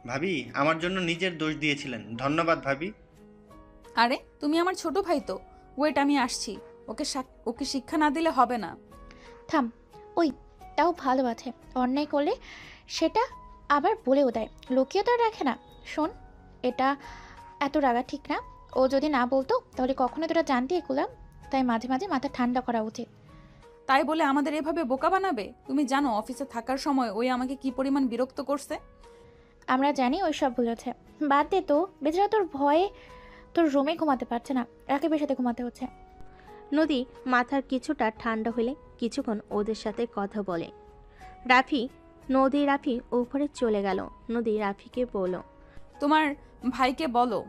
ভাবি আমার জন্য নিজের দোষ দিয়েছিলেন, ধন্যবাদ ভাবি। আরে তুমি আমার ছোট ভাই তো। ওয়েট, আমি আসছি। ওকে শিক্ষা না দিলে হবে না। থাম, ওই তাও ভালো আছে। অন্যায় করলে সেটা আবার বলেও দেয়, লুকিয়ে তো আর রাখে না। শোন, এটা এত রাগা ঠিক না। ও যদি না বলতো তাহলে কখনো তোরা জানতে এগুলাম। তাই মাঝে মাঝে মাথা ঠান্ডা করা উচিত। তাই বলে আমাদের এভাবে বোকা বানাবে? তুমি জানো অফিসে থাকার সময় ওই আমাকে কি পরিমাণ বিরক্ত করছে। আমরা জানি ওই সব বলেছে, বাদ দে তো। বেচারা তোর ভয়ে তোর রুমে ঘুমাতে পারছে না, রাকিবের সাথে ঘুমাতে হচ্ছে। নদী মাথার কিছুটা ঠান্ডা হলে কিছুক্ষণ ওদের সাথে কথা বলে। রাফি উপরে চলে গেল। নদী রাফিকে বলল, তোমার ভাইকে বলো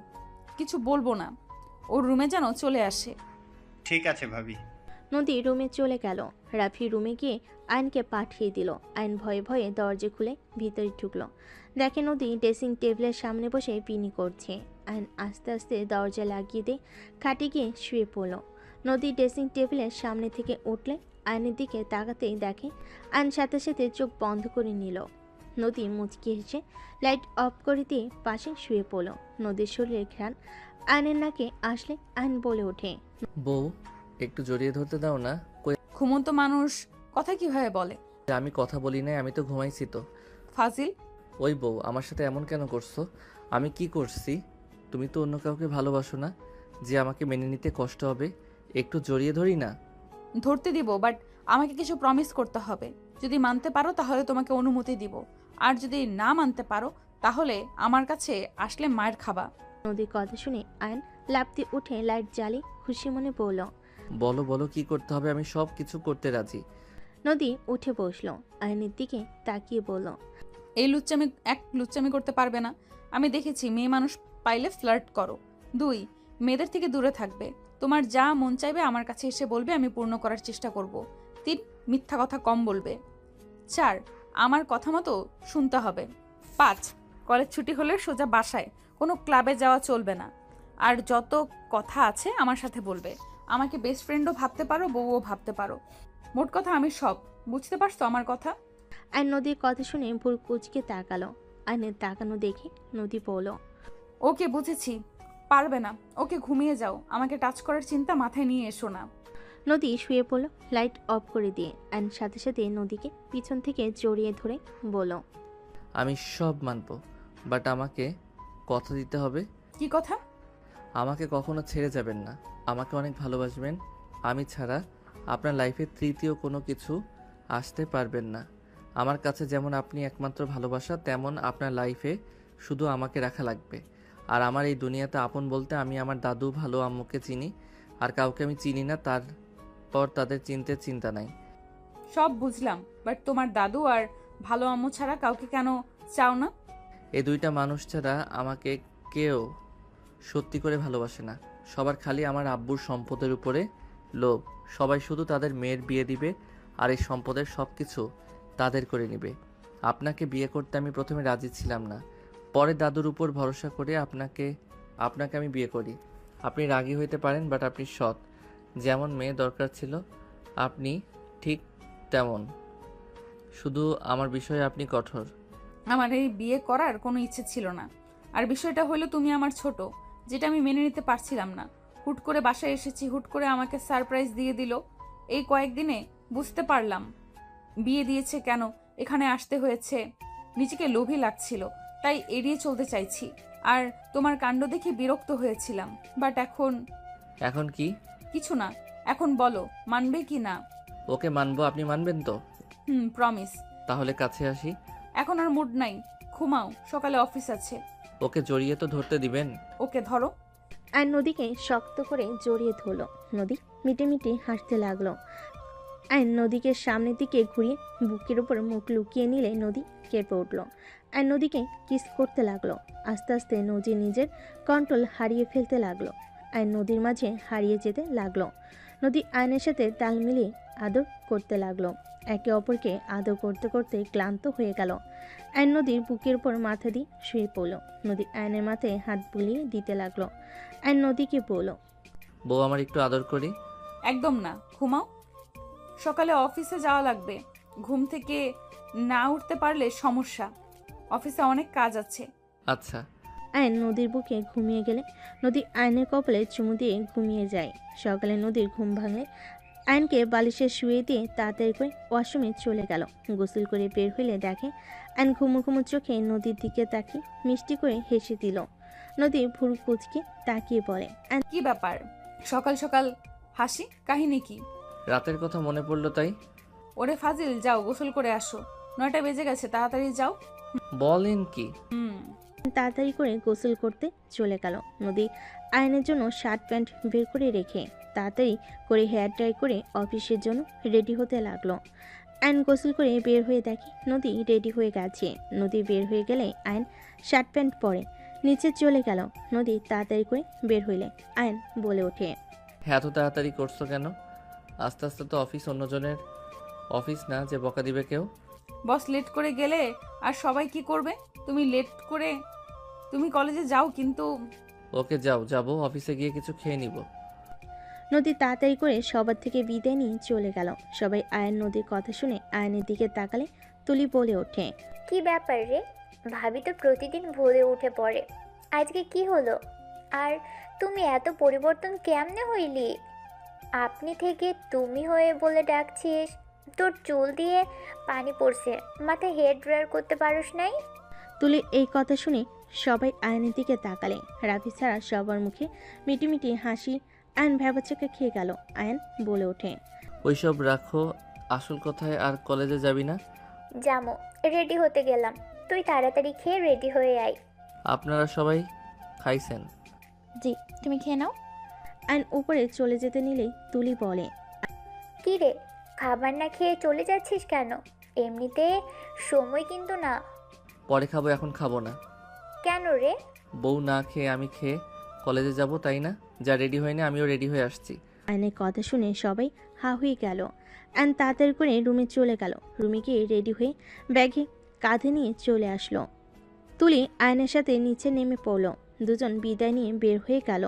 কিছু বলবো না, ওর রুমে যেন চলে আসে। ঠিক আছে ভাবি। নদী রুমে চলে গেল। রাফি রুমে গিয়ে আইনকে পাঠিয়ে দিল। আইন ভয়ে ভয়ে দরজা খুলে ভিতরে ঢুকলো। দেখে নদী ড্রেসিং টেবিলের সামনে বসে পিনি করছে। আইন আস্তে আস্তে দরজা লাগিয়ে দিয়ে খাটে গিয়ে শুয়ে পড়ল। নদী ড্রেসিং টেবিলের সামনে থেকে উঠলে আইনের দিকে তাকাতেই দেখে আইন সাথে সাথে চোখ বন্ধ করে নিল। নদী মুচকি হেসে লাইট অফ করে দিয়ে পাশে শুয়ে পড়ল। নদীর শরীরের ঘ্রাণ আইনের নাকে আসলে আইন বলে ওঠে, বউ একটু জড়িয়ে ধরতে দাও না। কই ঘুমন্ত মানুষ কথা কিভাবে বলে? আমি কথা বলি নাই, আমি তো ঘুমাইছি তো। ফাজিল। ওই বউ আমার সাথে এমন কেন করছো? আমি কি করছি? তুমি তো অন্য কাউকে ভালোবাসো না যে আমাকে মেনে নিতে কষ্ট হবে? একটু জড়িয়ে ধরি না। ধরতে দিব, বাট আমাকে কিছু প্রমিস করতে হবে। যদি মানতে পারো তাহলে তোমাকে অনুমতি দিব, আর যদি না মানতে পারো তাহলে আমার কাছে আসলে মায়ের খাবা। নদীর কথা শুনে আয়ন লাফতে উঠে লাইট জ্বালিয়ে খুশি মনে বলল, বলো বলো কি করতে হবে, আমি সব কিছু করতে রাজি। নদী উঠে বসলো। আয়নের দিকে তাকিয়ে বলল, এই লুচ্চামি করতে পারবে না। আমি দেখেছি মেয়ে মানুষ পাইলে ফ্লার্ট করো। 2, মেয়েদের থেকে দূরে থাকবে। তোমার যা মন চাইবে আমার কাছে এসে বলবে, আমি পূর্ণ করার চেষ্টা করব। 3, মিথ্যা কথা কম বলবে। 4, আমার কথা মতো শুনতে হবে। 5, কলেজ ছুটি হলে সোজা বাসায়, কোনো ক্লাবে যাওয়া চলবে না। আর যত কথা আছে আমার সাথে বলবে। আমাকে বেস্ট ফ্রেন্ডও ভাবতে পারো, বউও ভাবতে পারো। মোট কথা আমি সব। বুঝতে পারছো আমার কথা? আয়ন নদীর কথা শুনে ভুল কুচকে তাকালো। আয়নের তাকানো দেখে নদী বলল, ওকে বুঝেছি, পারবে না। ওকে ঘুমিয়ে যাও, আমাকে টাচ করার চিন্তা মাথায় নিয়ে এসো না। নদী শুয়ে পড়ল লাইট অফ করে দিয়ে। আয়ন সাথে সাথে নদীকে পিছন থেকে জড়িয়ে ধরে বলল, আমি সব মানবো, বাট আমাকে কথা দিতে হবে। কি কথা? আমাকে কখনো ছেড়ে যাবেন না, আমাকে অনেক ভালোবাসবেন। আমি ছাড়া আপনার লাইফে তৃতীয় কোনো কিছু আসতে পারবেন না। আমার কাছে যেমন আপনি একমাত্র ভালোবাসা, তেমন আপনার লাইফে শুধু আমাকে রাখা লাগবে। আর আমার এই দুনিয়াতে আপন বলতে আমি আমার দাদু ভালো আম্মুকে চিনি, আর কাউকে আমি চিনি না। তারপর তাদের চিন্তা নাই। সব বুঝলাম, বাট তোমার দাদু আর ভালো আম্মু ছাড়া কাউকে কেন চাও না? এই দুইটা মানুষ ছাড়া আমাকে কেউ সত্যি করে ভালোবাসে না। সবার খালি আমার আব্বুর সম্পদের উপরে লোভ। সবাই শুধু তাদের মেয়ের বিয়ে দিবে আর এই সম্পদের সব কিছু তাদের করে নেবে। আপনাকে বিয়ে করতে আমি প্রথমে রাজি ছিলাম না, পরে দাদুর উপর ভরসা করে আপনাকে আমি বিয়ে করি। আপনি রাগী হইতে পারেন, বাট আপনি সৎ। যেমন মেয়ে দরকার ছিল আপনি ঠিক তেমন। শুধু আমার বিষয়ে আপনি কঠোর। আমার এই বিয়ে করার কোনো ইচ্ছে ছিল না। আর বিষয়টা হলো তুমি আমার ছোট, যেটা আমি মেনে নিতে পারছিলাম না। হুট করে বাসায় এসেছি, হুট করে আমাকে সারপ্রাইজ দিয়ে দিল। এই কয়েকদিনে বুঝতে পারলাম বিয়ে দিয়েছে কেন, এখানে আসতে হয়েছে। নিজেকে লোভী লাগছিল, তাই এড়িয়ে চলতে চাইছি। আর তোমার কাণ্ড দেখে বিরক্ত হয়েছিলাম, বাট এখন কি? কিছু না। এখন বলো মানবে কি না? ওকে মানবো, আপনি মানবেন তো? প্রমিস। তাহলে কাছে আসি। এখন আর মুড নাই, ঘুমাও, সকালে অফিস আছে। ওকে জড়িয়ে তো ধরতে দিবেন? ওকে ধরো। আর নদীকে শক্ত করে জড়িয়ে ধরল। নদী মিটে মিটে হাসতে লাগলো। আইন নদীকে সামনের দিকে ঘুরিয়ে বুকের উপর মুখ লুকিয়ে নিলে নদী কেঁপে উঠল। আর নদীকে কিস করতে লাগলো। আস্তে আস্তে নদী নিজের কন্ট্রোল হারিয়ে ফেলতে লাগলো। আইন নদীর মাঝে হারিয়ে যেতে লাগলো। নদী আইনের সাথে তাল মিলিয়ে আদর করতে লাগলো। একে অপরকে আদর করতে করতে ক্লান্ত হয়ে গেল। আইন নদীর বুকের উপর মাথা দিয়ে শুয়ে পড়ল। নদী আইনের মাথায় হাত বুলিয়ে দিতে লাগলো। আইন নদীকে বলল, বউ আমার একটু আদর করি। একদম না, ঘুমাও, সকালে অফিসে যাওয়া লাগবে। ঘুম থেকে না উঠতে পারলে সমস্যা। অফিসে অনেক কাজ আছে, আচ্ছা। আয়ন নদীর বুকে ঘুমিয়ে গেলে নদী আয়নের কপালে চুমু দিয়ে ঘুমিয়ে যায়। সকালে নদীর ঘুম ভাঙলে আয়নকে বালিশে শুয়ে দিয়ে তাড়াতাড়ি করে ওয়াশরুমে চলে গেল। গোসল করে বের হইলে দেখে আয়ন ঘুমো ঘুমো চোখে নদীর দিকে তাকিয়ে মিষ্টি করে হেসে দিল। নদী ভুরু কুচকে তাকিয়ে বলে, কি ব্যাপার সকাল সকাল হাসি, কাহিনী কি? রাতের কথা মনে পড়লো তাই। ওরে ফাজিল, যাও গোসল করে আসো, 9টা বেজে গেছে, তাড়াতাড়ি যাও। বলেন কি? তাড়াতাড়ি করে গোসল করতে চলে গেল। নদী আয়নের জন্য শার্ট প্যান্ট বের করে রেখে তাড়াতাড়ি করে হেয়ার ড্রাই করে অফিসের জন্য রেডি হতে লাগলো। আয়ন গোসল করে বের হয়ে দেখে নদী রেডি হয়ে গেছে। নদী বের হয়ে গেলে আয়ন শার্ট প্যান্ট পরে নিচে চলে গেল। নদী তাড়াতাড়ি করে বের হইলে আয়ন বলে ওঠে, হ্যাঁ, এত তাড়াতাড়ি করছো কেন? আস্তে আস্তে তো অফিস, অন্যজনের অফিস না যে বকা দিবে কেউ। বস লেট করে গেলে আর সবাই কি করবে? তুমি লেট করে তুমি কলেজে যাও, কিন্তু ওকে যাও, যাবো অফিসে গিয়ে কিছু খেয়ে নিব। নদী তাড়াতাড়ি করে সবার থেকে বিদায় নিয়ে চলে গেল। সবাই আয়ন নদীর কথা শুনে আয়নের দিকে তাকালে তুলি বলে ওঠে, কি ব্যাপার রে? ভাবি তো প্রতিদিন ভোরে উঠে পড়ে, আজকে কি হলো? আর তুমি এত পরিবর্তন কেমনে হইলি? আপনি থেকে তুমি হয়ে বলে ডাকছিস। তোর চুল দিয়ে পানি পড়ছে, মাথায় হেয়ার ড্রায়ার করতে পারোস নাই? তুলির এই কথা শুনে সবাই আয়নের দিকে তাকালে। রাফি ছাড়া সবার মুখে মিটিমিটি হাসি। আয়ন ভ্যাবাচাকা খেয়ে গেল। আয়ন বলে ওঠে, ওইসব রাখো, আসল কথায় আর কলেজে যাবি না? জামো, রেডি হতে গেলাম, তুই তাড়াতাড়ি খেয়ে রেডি হয়ে আয়। আপনারা সবাই খাইছেন? জি, তুমি খেয়ে নাও। আয়ন উপরে চলে যেতে নিলেই তুলি বলে, কি রে, খাবার না খেয়ে চলে যাচ্ছিস কেন? এমনিতে সময় কিন্তু না। পরে খাবো, এখন খাবো না। কেন রে? বউ না খেয়ে আমি খেয়ে কলেজে যাব, তাই না? যা রেডি হয়নি, আমিও রেডি হয়ে আসছি। আয়নের কথা শুনে সবাই হা হয়ে গেল। আয়ন তাড়াতাড়ি করে রুমে চলে গেল। রুমে গিয়ে রেডি হয়ে ব্যাগে কাঁধে নিয়ে চলে আসলো। তুলি আয়নের সাথে নিচে নেমে পড়ল। দুজন বিদায় নিয়ে বের হয়ে গেল।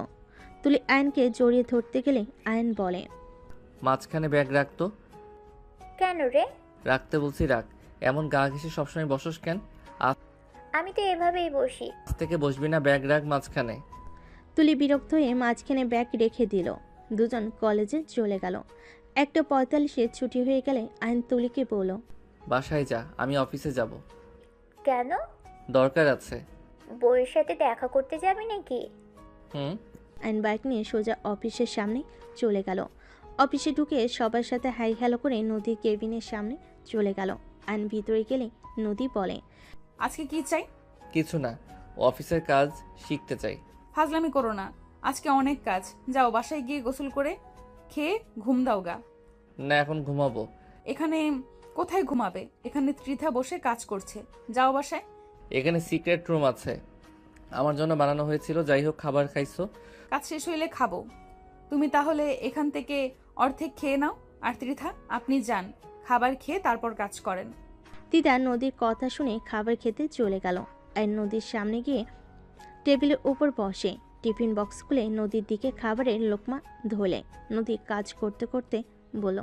তুলি আয়নকে জড়িয়ে ধরতে গেলে আয়ন বলে, মাঝখানে ব্যাগ রাখতো। কেন রে? রাখতে বলছি রাখ, এমন গা ঘেঁষে সবসময় বসস কেন? আজ আমি তো এভাবেই বসি। থেকে বসবি না, ব্যাগ রাখ মাঝখানে। তুলি বিরক্ত হয়ে মাঝখানে ব্যাগ রেখে দিল। দুজন কলেজে চলে গেল। 1:45-এ ছুটি হয়ে গেলে আয়ন তুলিকে বলল, বাসায় যা, আমি অফিসে যাব। কেন? দরকার আছে। বউয়ের সাথে দেখা করতে যাবি নাকি? আয়ন বাইক নিয়ে সোজা অফিসের সামনে চলে গেল। অফিসে ঢুকে সবার সাথে হাই হ্যালো করে নদীর কেবিনের সামনে চলে গেল। আয়ন ভিতরে গেলে নদী বলে, আজকে কি চাই? কিছু না, অফিসের কাজ শিখতে চাই। ফাজলামি করো না, আজকে অনেক কাজ। যাও বাসায় গিয়ে গোসল করে খেয়ে ঘুম দাও গা। না, এখন ঘুমাবো। এখানে কোথায় ঘুমাবে? এখানে ত্রিধা বসে কাজ করছে, যাও বাসায়। এখানে সিক্রেট রুম আছে, আমার জন্য বানানো হয়েছিল। যাই হোক, খাবার খাইছো? কাজ শেষ হইলে খাবো। তুমি তাহলে এখান থেকে অর্ধেক খেয়ে নাও। আর ত্রিধা, আপনি যান, খাবার খেয়ে তারপর কাজ করেন। দিদা নদীর কথা শুনে খাবার খেতে চলে গেল। আর নদীর সামনে গিয়ে টেবিলের উপর বসে টিফিন বক্স খুলে নদীর দিকে খাবারের লোকমা ধোলে। নদী কাজ করতে করতে বলল,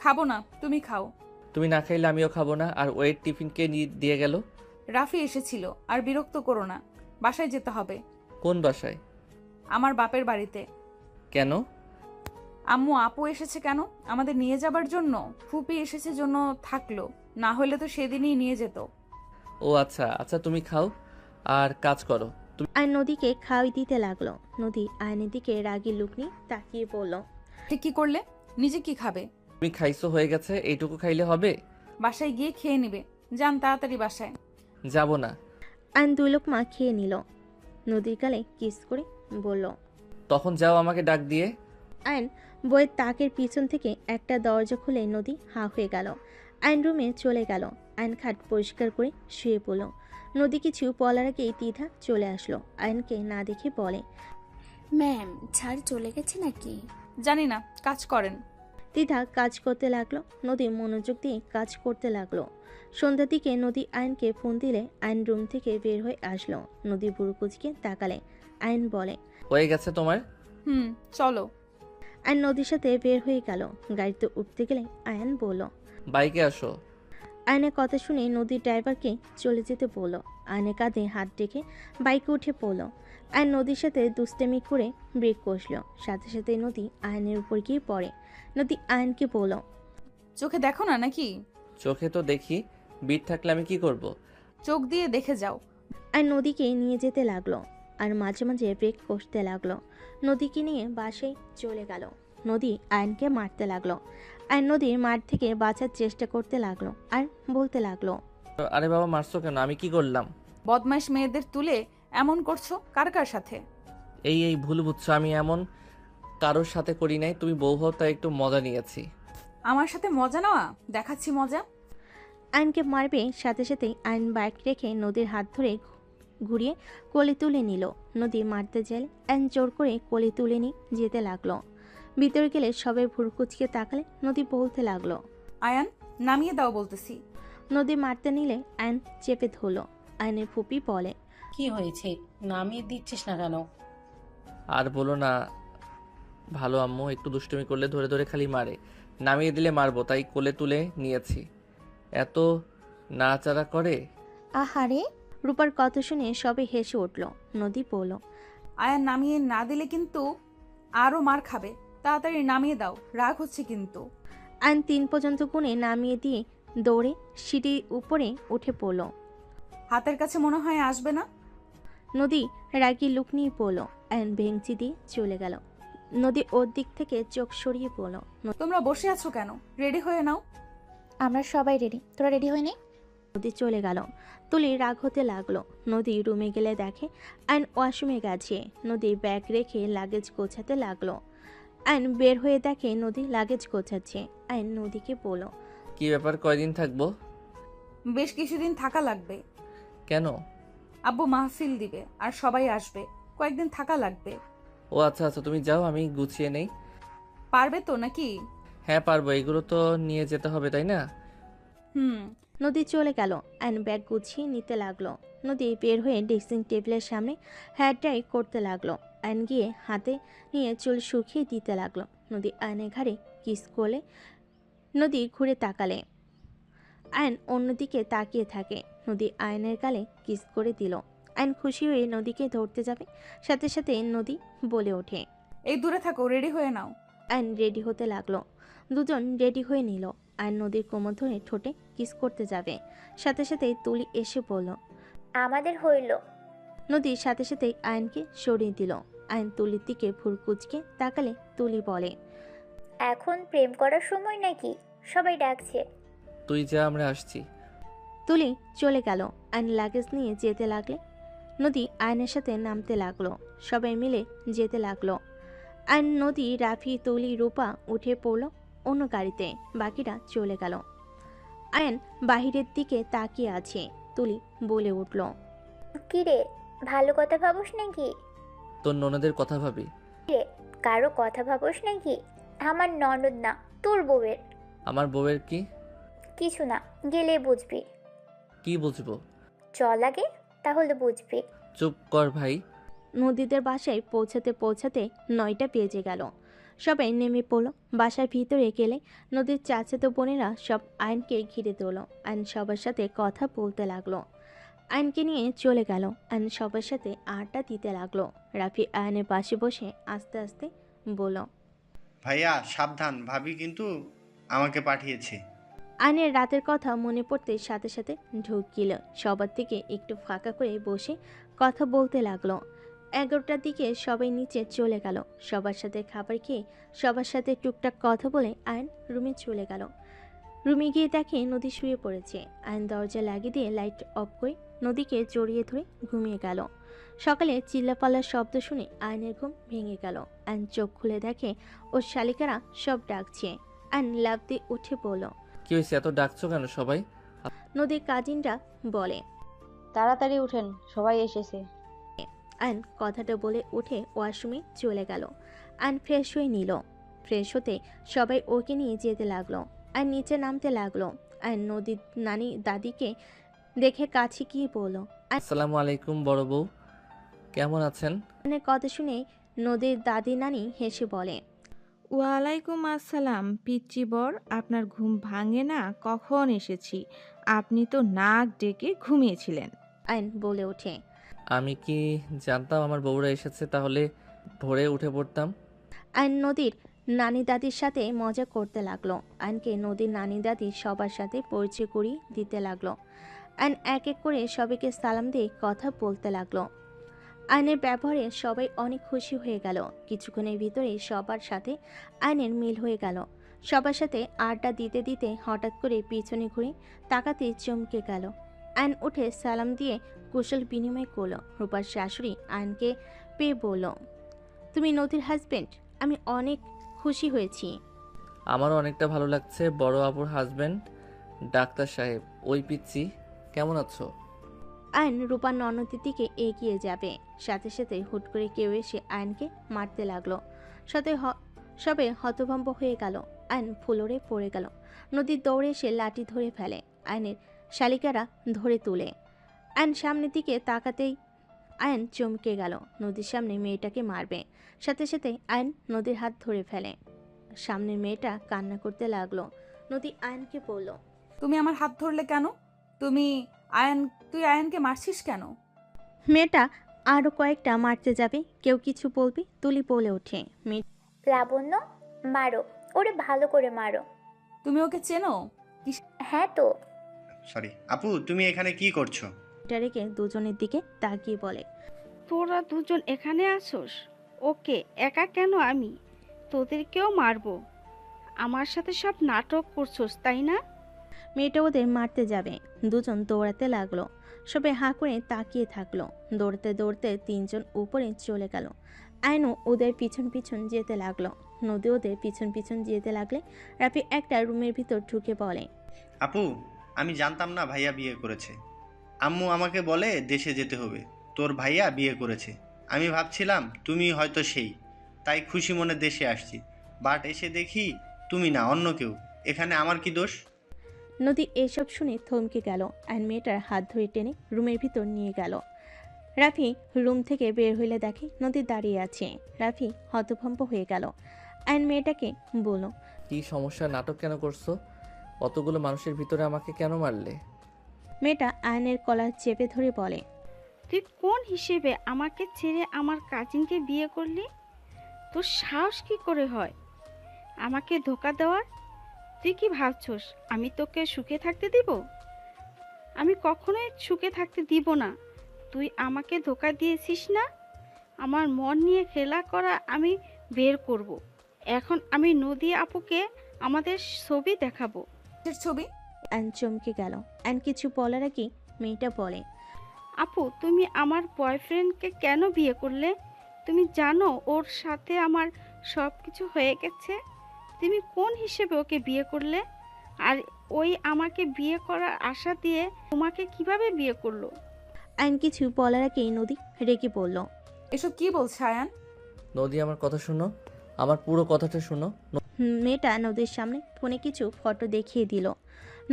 খাবো না, তুমি খাও। তুমি না খাইলে আমিও খাবো না। আর ওয়েট টিফিন কে দিয়ে গেল? রাফি এসেছিল। আর বিরক্ত করো না, বাসায় যেতে হবে। কোন বাসায়? আমার বাপের বাড়িতে। কেন? আম্মু আপু এসেছে কেন? আমাদের নিয়ে যাবার জন্য। ফুপি এসেছে জন্য থাকলো, না হলে তো সেদিনই নিয়ে যেত। ও আচ্ছা আচ্ছা, তুমি খাও আর কাজ করো। আর নদীকে খাওয়াই দিতে লাগলো। নদী আয়নের দিকে রাগী লুক নিয়ে তাকিয়ে বলল, ঠিক কি করলে? নিজে কি খাবে? তুমি খাইছো, হয়ে গেছে, এইটুকু খাইলে হবে? বাসায় গিয়ে খেয়ে নিবে। যান তাড়াতাড়ি বাসায়। যাব না। আয়ন 2 লোকমা খেয়ে নিল। নদীর গালে কিস করে বলল, তখন যাও আমাকে ডাক দিয়ে। আয়ন বইয়ের তাকের পিছন থেকে একটা দরজা খুলে নদী হা হয়ে গেল। আয়ন রুমে চলে গেল। আয়ন খাট পরিষ্কার করে শুয়ে পড়ল। নদী কিছু বলার আগেই তিধা চলে আসলো। আয়নকে না দেখে বলে, ম্যাম ছাড় চলে গেছে নাকি? জানি না, কাজ করেন। তিধা কাজ করতে লাগলো। নদী মনোযোগ দিয়ে কাজ করতে লাগলো। সন্ধ্যার দিকে নদী আয়নকে ফোন দিলে আয়ন রুম থেকে বের হয়ে আসলো। নদী বুড়ো কুচকে তাকালে। আয়ন বলে, হয়ে গেছে তোমার? চলো। আয়ন নদীর সাথে বের হয়ে গেল। গাড়িতে উঠতে গেলে আয়ন বলল, বাইকে আসো। আয়নের কথা শুনে নদীর ড্রাইভারকে চলে যেতে বলল। আয়নের কাঁধে হাত রেখে বাইকে উঠে পড়ল। আয়ন নদীর সাথে দুষ্টামি করে ব্রেক কষল। সাথে সাথে নদী আয়নের উপর গিয়ে পড়ে। নদী আয়নকে বলল, চোখে দেখো না নাকি? চোখে তো দেখি, বিট থাকলে আমি কি করব? চোখ দিয়ে দেখে যাও। আর নদীকে নিয়ে যেতে লাগলো আর মাঝে মাঝে ব্রেক কষতে লাগলো। নদীকে নিয়ে বাসায় চলে গেল। নদী আয়নকে মারতে লাগলো। আয়ন নদীর মার থেকে বাঁচার চেষ্টা করতে লাগলো আর বলতে লাগলো, আরে বাবা, মারছো কেন? আমি কি করলাম? বদমাইশ মেয়েদের তুলে এমন করছো কার কার সাথে? এই ভুল বুঝছো, আমি এমন কারোর সাথে করি নাই। তুমি বউ হও তাই একটু মজা নিয়েছি। আমার সাথে মজা নেওয়া? দেখাচ্ছি মজা। আয়নকে মারবে সাথে সাথেই আয়ন বাইক রেখে নদীর হাত ধরে ঘুরিয়ে কোলে তুলে নিল। নদী মারতে গেলে আয়ন জোর করে কোলে তুলে নিয়ে যেতে লাগলো। ভিতরে গেলে সবাই ভুরকুচকে তাকালে নদী বলতে লাগলো, আয়ান, নামিয়ে দাও বলতেছি। নদী মারতে নিলে আয়ন চেপে ধরলো। আয়নের ফুপি বলে, কি হয়েছে, নামিয়ে দিচ্ছিস না কেন? আর বলো না, ভালো আম্মু একটু দুষ্টুমি করলে ধরে ধরে খালি মারে। নামিয়ে দিলে মারবো, তাই কোলে তুলে নিয়েছি। এত নাচাড়া করে। আহারে, রূপার কথা শুনে সবাই হেসে উঠল। নদী বলল, আয়ান, নামিয়ে না দিলে কিন্তু আরো মার খাবে। তাড়াতাড়ি নামিয়ে দাও, রাগ হচ্ছে কিন্তু। আয়ন 3 পর্যন্ত গুনে নামিয়ে দিয়ে দৌড়ে সিঁড়ির উপরে উঠে পড়ল। হাতের কাছে মনে হয় আসবে না। নদী রাগি লুক নিয়ে পড়ল। আয়ন ভেঙচি দিয়ে চলে গেল। নদী ওর দিক থেকে চোখ সরিয়ে পড়ল। তোমরা বসে আছো কেন? রেডি হয়ে নাও। আমরা সবাই রেডি, তোরা রেডি হয়ে নে। নদী চলে গেল। তুলি রাগ হতে লাগলো। নদী রুমে গেলে দেখে আয়ন ওয়াশরুমে গেছে। নদী ব্যাগ রেখে লাগেজ গোছাতে লাগলো। আয়ন বের হয়ে দেখে নদী লাগেজ গোছাচ্ছে। আয়ন নদীকে বলল, কি ব্যাপার, কয়দিন থাকবো? বেশ কিছুদিন থাকা লাগবে। কেন? আব্বু মাহফিল দিবে আর সবাই আসবে, কয়েকদিন থাকা লাগবে। ও আচ্ছা আচ্ছা, তুমি যাও, আমি গুছিয়ে নেই। পারবে তো নাকি? হ্যাঁ পারবো, এগুলো তো নিয়ে যেতে হবে তাই না? নদী চলে গেল। আয়ন ব্যাগ গুছিয়ে নিতে লাগলো। নদী বের হয়ে ড্রেসিং টেবিলের সামনে হেয়ার ড্রাই করতে লাগলো। আয়ন গিয়ে হাতে নিয়ে চুল শুকিয়ে দিতে লাগলো। নদী আয়নের ঘাড়ে কিস করলে নদী ঘুরে তাকালে আয়ন অন্যদিকে তাকিয়ে থাকে। নদী আয়নের গালে কিস করে দিল। আয়ন খুশি হয়ে নদীকে ধরতে যাবে, সাথে সাথে নদী বলে ওঠে, এই দূরে থাকো, রেডি হয়ে নাও। আয়ন রেডি হতে লাগলো। দুজন রেডি হয়ে নিল। আয়ন নদীর কোমর ধরে ঠোঁটে কিস করতে যাবে, সাথে সাথেই তুলি এসে বলল, আমাদের হইল। নদীর সাথে সাথেই আয়নকে সরিয়ে দিল। আয়ন তুলির দিকে ভুরকুচকে তাকালে তুলি বলে, এখন প্রেম করার সময় নাকি? সবাই ডাকছে। তুই যা, আমরা আসছি। তুলি চলে গেল। আয়ন লাগেজ নিয়ে যেতে লাগলে নদী আয়নের সাথে নামতে লাগলো। সবাই মিলে যেতে লাগলো। আয়ন, নদী, রাফি, তুলি, রূপা উঠে পড়ল অন্য গাড়িতে। বাকিরা চলে গেল। আয়ন বাহিরের দিকে তাকিয়ে আছে। তুলি বলে উঠল, কি রে, ভালো কথা ভাবস নাকি? তোর ননদের কথা ভাবি। রে, কারো কথা ভাবস নাকি? আমার ননদ না, তোর বউয়ের। আমার বউয়ের কি? কিছু না, গেলে বুঝবি। কি বুঝবো? চল আগে, তাহলে বুঝবি। চুপ কর ভাই। নদীদের বাসায় পৌঁছাতে পৌঁছাতে 9টা বেজে গেল। সবাই নেমে পড়ল। বাসার ভিতরে গেলে নদীর চাচাতো বোনেরা সব আয়নকে ঘিরে তোল। আয়ন সবার সাথে কথা বলতে লাগলো। আয়নকে নিয়ে চলে গেল। আয়ন সবার সাথে আড্ডা দিতে লাগলো। রাফি আয়নের পাশে বসে আস্তে আস্তে বলল, ভাইয়া সাবধান, ভাবি কিন্তু আমাকে পাঠিয়েছে। আয়নের রাতের কথা মনে পড়তে সাথে সাথে ঢুকিল। সবার থেকে একটু ফাঁকা করে বসে কথা বলতে লাগলো। 11টার দিকে সবাই নিচে চলে গেল। সবার সাথে খাবার খেয়ে সবার সাথে টুকটাক কথা বলে আয়ন রুমে চলে গেল। রুমে গিয়ে দেখে নদী শুয়ে পড়েছে। আয়ন দরজা লাগিয়ে দিয়ে লাইট অফ করে নদীকে জড়িয়ে ধরে ঘুমিয়ে গেল। সকালে চিল্লাপাল্লার শব্দ শুনে আয়নের ঘুম ভেঙে গেল। আয়ন চোখ খুলে দেখে ওর শালিকারা সব ডাকছে। আয়ন লাফ দিয়ে উঠে পড়ল। কি হয়েছে, এত ডাকছো কেন সবাই? নদীর কাজিনরা বলে, তাড়াতাড়ি উঠেন, সবাই এসেছে। আয়ন কথাটা বলে উঠে ওয়াশরুমে চলে গেল। আয়ন ফ্রেশ হয়ে নিল। ফ্রেশ হতে সবাই ওকে নিয়ে যেতে লাগলো। আয়ন নিচে নামতে লাগলো। আয়ন নদীর নানি দাদিকে দেখে কাছে গিয়ে বলল, আসসালামু আলাইকুম বড় বউ, কেমন আছেন? আয়নের কথা শুনে নদীর দাদি নানি হেসে বলে, ওয়ালাইকুম আসসালাম পিচ্চি বর, আপনার ঘুম ভাঙে না? কখন এসেছি? আপনি তো নাক ডেকে ঘুমিয়েছিলেন। আয়ন বলে ওঠে। আমি কি জানতাম আমার বউরা এসেছে, তাহলে ভোরে উঠে পড়তাম। আয়ন নদীর নানি দাদির সাথে মজা করতে লাগলো। আয়নকে নদীর নানি দাদি সবার সাথে পরিচয় করিয়ে দিতে লাগলো। আয়ন এক এক করে সবাইকে সালাম দিয়ে কথা বলতে লাগলো। আয়নের ব্যবহারে সবাই অনেক খুশি হয়ে গেল। কিছুক্ষণের ভিতরে সবার সাথে আয়নের মিল হয়ে গেল। সবার সাথে আড্ডা দিতে দিতে হঠাৎ করে পিছনে ঘুরে তাকাতে চমকে গেল। আয়ন উঠে সালাম দিয়ে কুশল বিনিময় করলো। রূপার শাশুড়ি আয়নকে পেয়ে বলল, তুমি নদীর হাজবেন্ড? আমি অনেক খুশি হয়েছি। আমারও অনেকটা ভালো লাগছে। বড় আপুর হাজবেন্ড ডাক্তার সাহেব। ওই পিচ্চি, কেমন আছো? আয়ন রূপার ননদের দিকে এগিয়ে যাবে, সাথে সাথে হুট করে কেউ এসে আয়নকে মারতে লাগলো। সবে হতভম্ব হয়ে গেল। আয়ন ফ্লোরে পড়ে গেল। নদী দৌড়ে এসে লাঠি ধরে ফেলে। আয়নের শালিকারা ধরে তুলে। আয়ন সামনের দিকে তাকাতেই আয়ন চমকে গেল। নদীর সামনে মেয়েটাকে মারবে। সাথে সাথে আয়ন নদীর হাত ধরে ফেলে। সামনের মেয়েটা কান্না করতে লাগলো। নদী আয়নকে বলল, তুমি আমার হাত ধরলে কেন? তুই আয়নকে মারছিস কেন? মেয়েটা আরো কয়েকটা মারতে যাবে, কেউ কিছু বলবে, তুলি বলে ওঠে, লাবণ্য, মারো ওরে, ভালো করে মারো। তুমি ওকে চেনো? হ্যাঁ তো। সরি আপু, তুমি এখানে কি করছো? এটা রেখে দুজনের দিকে তাকিয়ে বলে, তোরা দুজন এখানে আসোস? ওকে একা কেন? আমি তোদেরকেও মারবো। আমার সাথে সব নাটক করছোস, তাই না? মেয়েটা ওদের মারতে যাবে। দুজন দৌড়াতে লাগলো। সবে হাঁ করে তাকিয়ে থাকলো। দৌড়তে দৌড়তে তিনজন উপরে চলে গেল। আয়নও ওদের পিছন পিছন যেতে লাগলো। নদী ওদের পিছন পিছন যেতে লাগলে রাফি একটা রুমের ভিতর ঢুকে বলে, আপু, আমি জানতাম না ভাইয়া বিয়ে করেছে। আম্মু আমাকে বলে দেশে যেতে হবে, তোর ভাইয়া বিয়ে করেছে। আমি ভাবছিলাম তুমি হয়তো সেই, তাই খুশি মনে দেশে আসছি। বাট এসে দেখি তুমি না, অন্য কেউ। এখানে আমার কি দোষ? নদী এসব শুনে থমকে গেল। আয়ন মেয়েটার হাত ধরে টেনে রুমের ভিতর নিয়ে গেল। রাফি রুম থেকে বের হইলে দেখে নদী দাঁড়িয়ে আছে। রাফি হতভম্ব হয়ে গেল। আয়ন মেয়েটাকে বলল, কি সমস্যা? নাটক কেন করছো? অতগুলো মানুষের ভিতরে আমাকে কেন মারলে? মেয়েটা আয়নের কলার চেপে ধরে বলে, তুই কোন হিসেবে আমাকে ছেড়ে আমার কাজিনকে বিয়ে করলি? তোর সাহস কি করে হয় আমাকে ধোকা দেওয়ার? তুই কি ভাবছস আমি তোকে সুখে থাকতে দিব? আমি কখনোই সুখে থাকতে দিব না। তুই আমাকে ধোকা দিয়েছিস না? আমার মন নিয়ে খেলা করা আমি বের করব। এখন আমি নদী আপুকে আমাদের ছবি দেখাবো। ছবি? আয়ন চমকে গেল। আয়ন কিছু বলার আগে মেয়েটা বলে, আপু, তুমি আমার বয়ফ্রেন্ডকে কেন বিয়ে করলে? তুমি জানো ওর সাথে আমার সব কিছু হয়ে গেছে। তুমি কোন হিসেবে ওকে বিয়ে করলে? আর ওই আমাকে বিয়ে করার আশা দিয়ে তোমাকে কিভাবে বিয়ে করলো? আয়ন কিছু বলার আগেই নদী রেগে বলল, এসব কি বলছে আয়ান? নদী, আমার কথা শুনো, আমার পুরো কথাটা শুনো। মেয়েটা নদীর সামনে ফোনে কিছু ফটো দেখিয়ে দিল।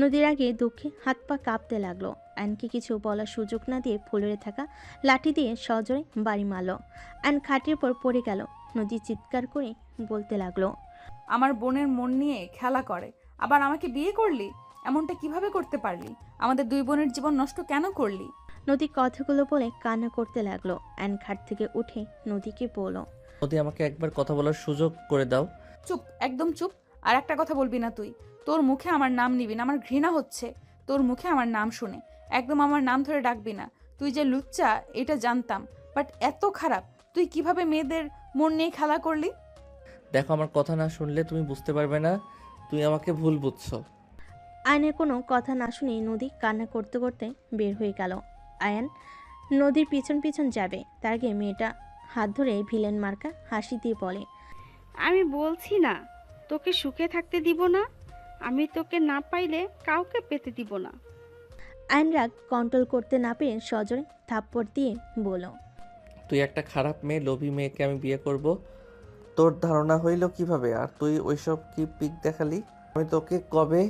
নদীর আগে দুঃখে হাত পা কাঁপতে লাগলো। আয়নকে কিছু বলার সুযোগ না দিয়ে ফ্লোরে থাকা লাঠি দিয়ে সজোরে বাড়ি মারল। আয়ন খাটের পর পড়ে গেল। নদী চিৎকার করে বলতে লাগলো, আমার বোনের মন নিয়ে খেলা করে, আবার আমাকে বিয়ে করলি? এমনটা কিভাবে করতে পারলি? আমাদের দুই বোনের জীবন নষ্ট কেন করলি? নদী কথাগুলো বলে কান্না করতে লাগলো। আয়ন খাট থেকে উঠে নদীকে বলল, নদী, আমাকে একবার কথা বলার সুযোগ করে দাও। চুপ, একদম চুপ। আর একটা কথা বলবি না তুই। তোর মুখে আমার নাম নিবি না, আমার ঘৃণা হচ্ছে তোর মুখে আমার নাম শুনে। একদম আমার নাম ধরে ডাকবি না। তুই যে লুচ্চা এটা জানতাম, বাট এত খারাপ তুই কিভাবে মেয়েদের মন নিয়ে খেলা করলি? দেখো, আমার কথা না শুনলে তুমি বুঝতে পারবে না। তুই আমাকে ভুল বুঝছো। আয়নের কোনো কথা না শুনে নদী কান্না করতে করতে বের হয়ে গেল। আয়ন নদীর পিছন পিছন যাবে, তার আগে মেয়েটা হাত ধরে ভিলেন মার্কা হাসি দিয়ে বলে, আমি বলছি না তোকে সুখে থাকতে দিব না। আমি তোকে না পাইলে কাউকে পেতে দিব না। আয়ন রাগ কন্ট্রোল করতে না পেরে সজোরে থাপ্পড় দিয়ে বলল, তুই একটা খারাপ মেয়ে, লোভী মেয়েকে আমি বিয়ে করব? তোর ধারণা হইল কিভাবে? আর তুই ওইসব কি পিক দেখালি? আমি তোকে কবে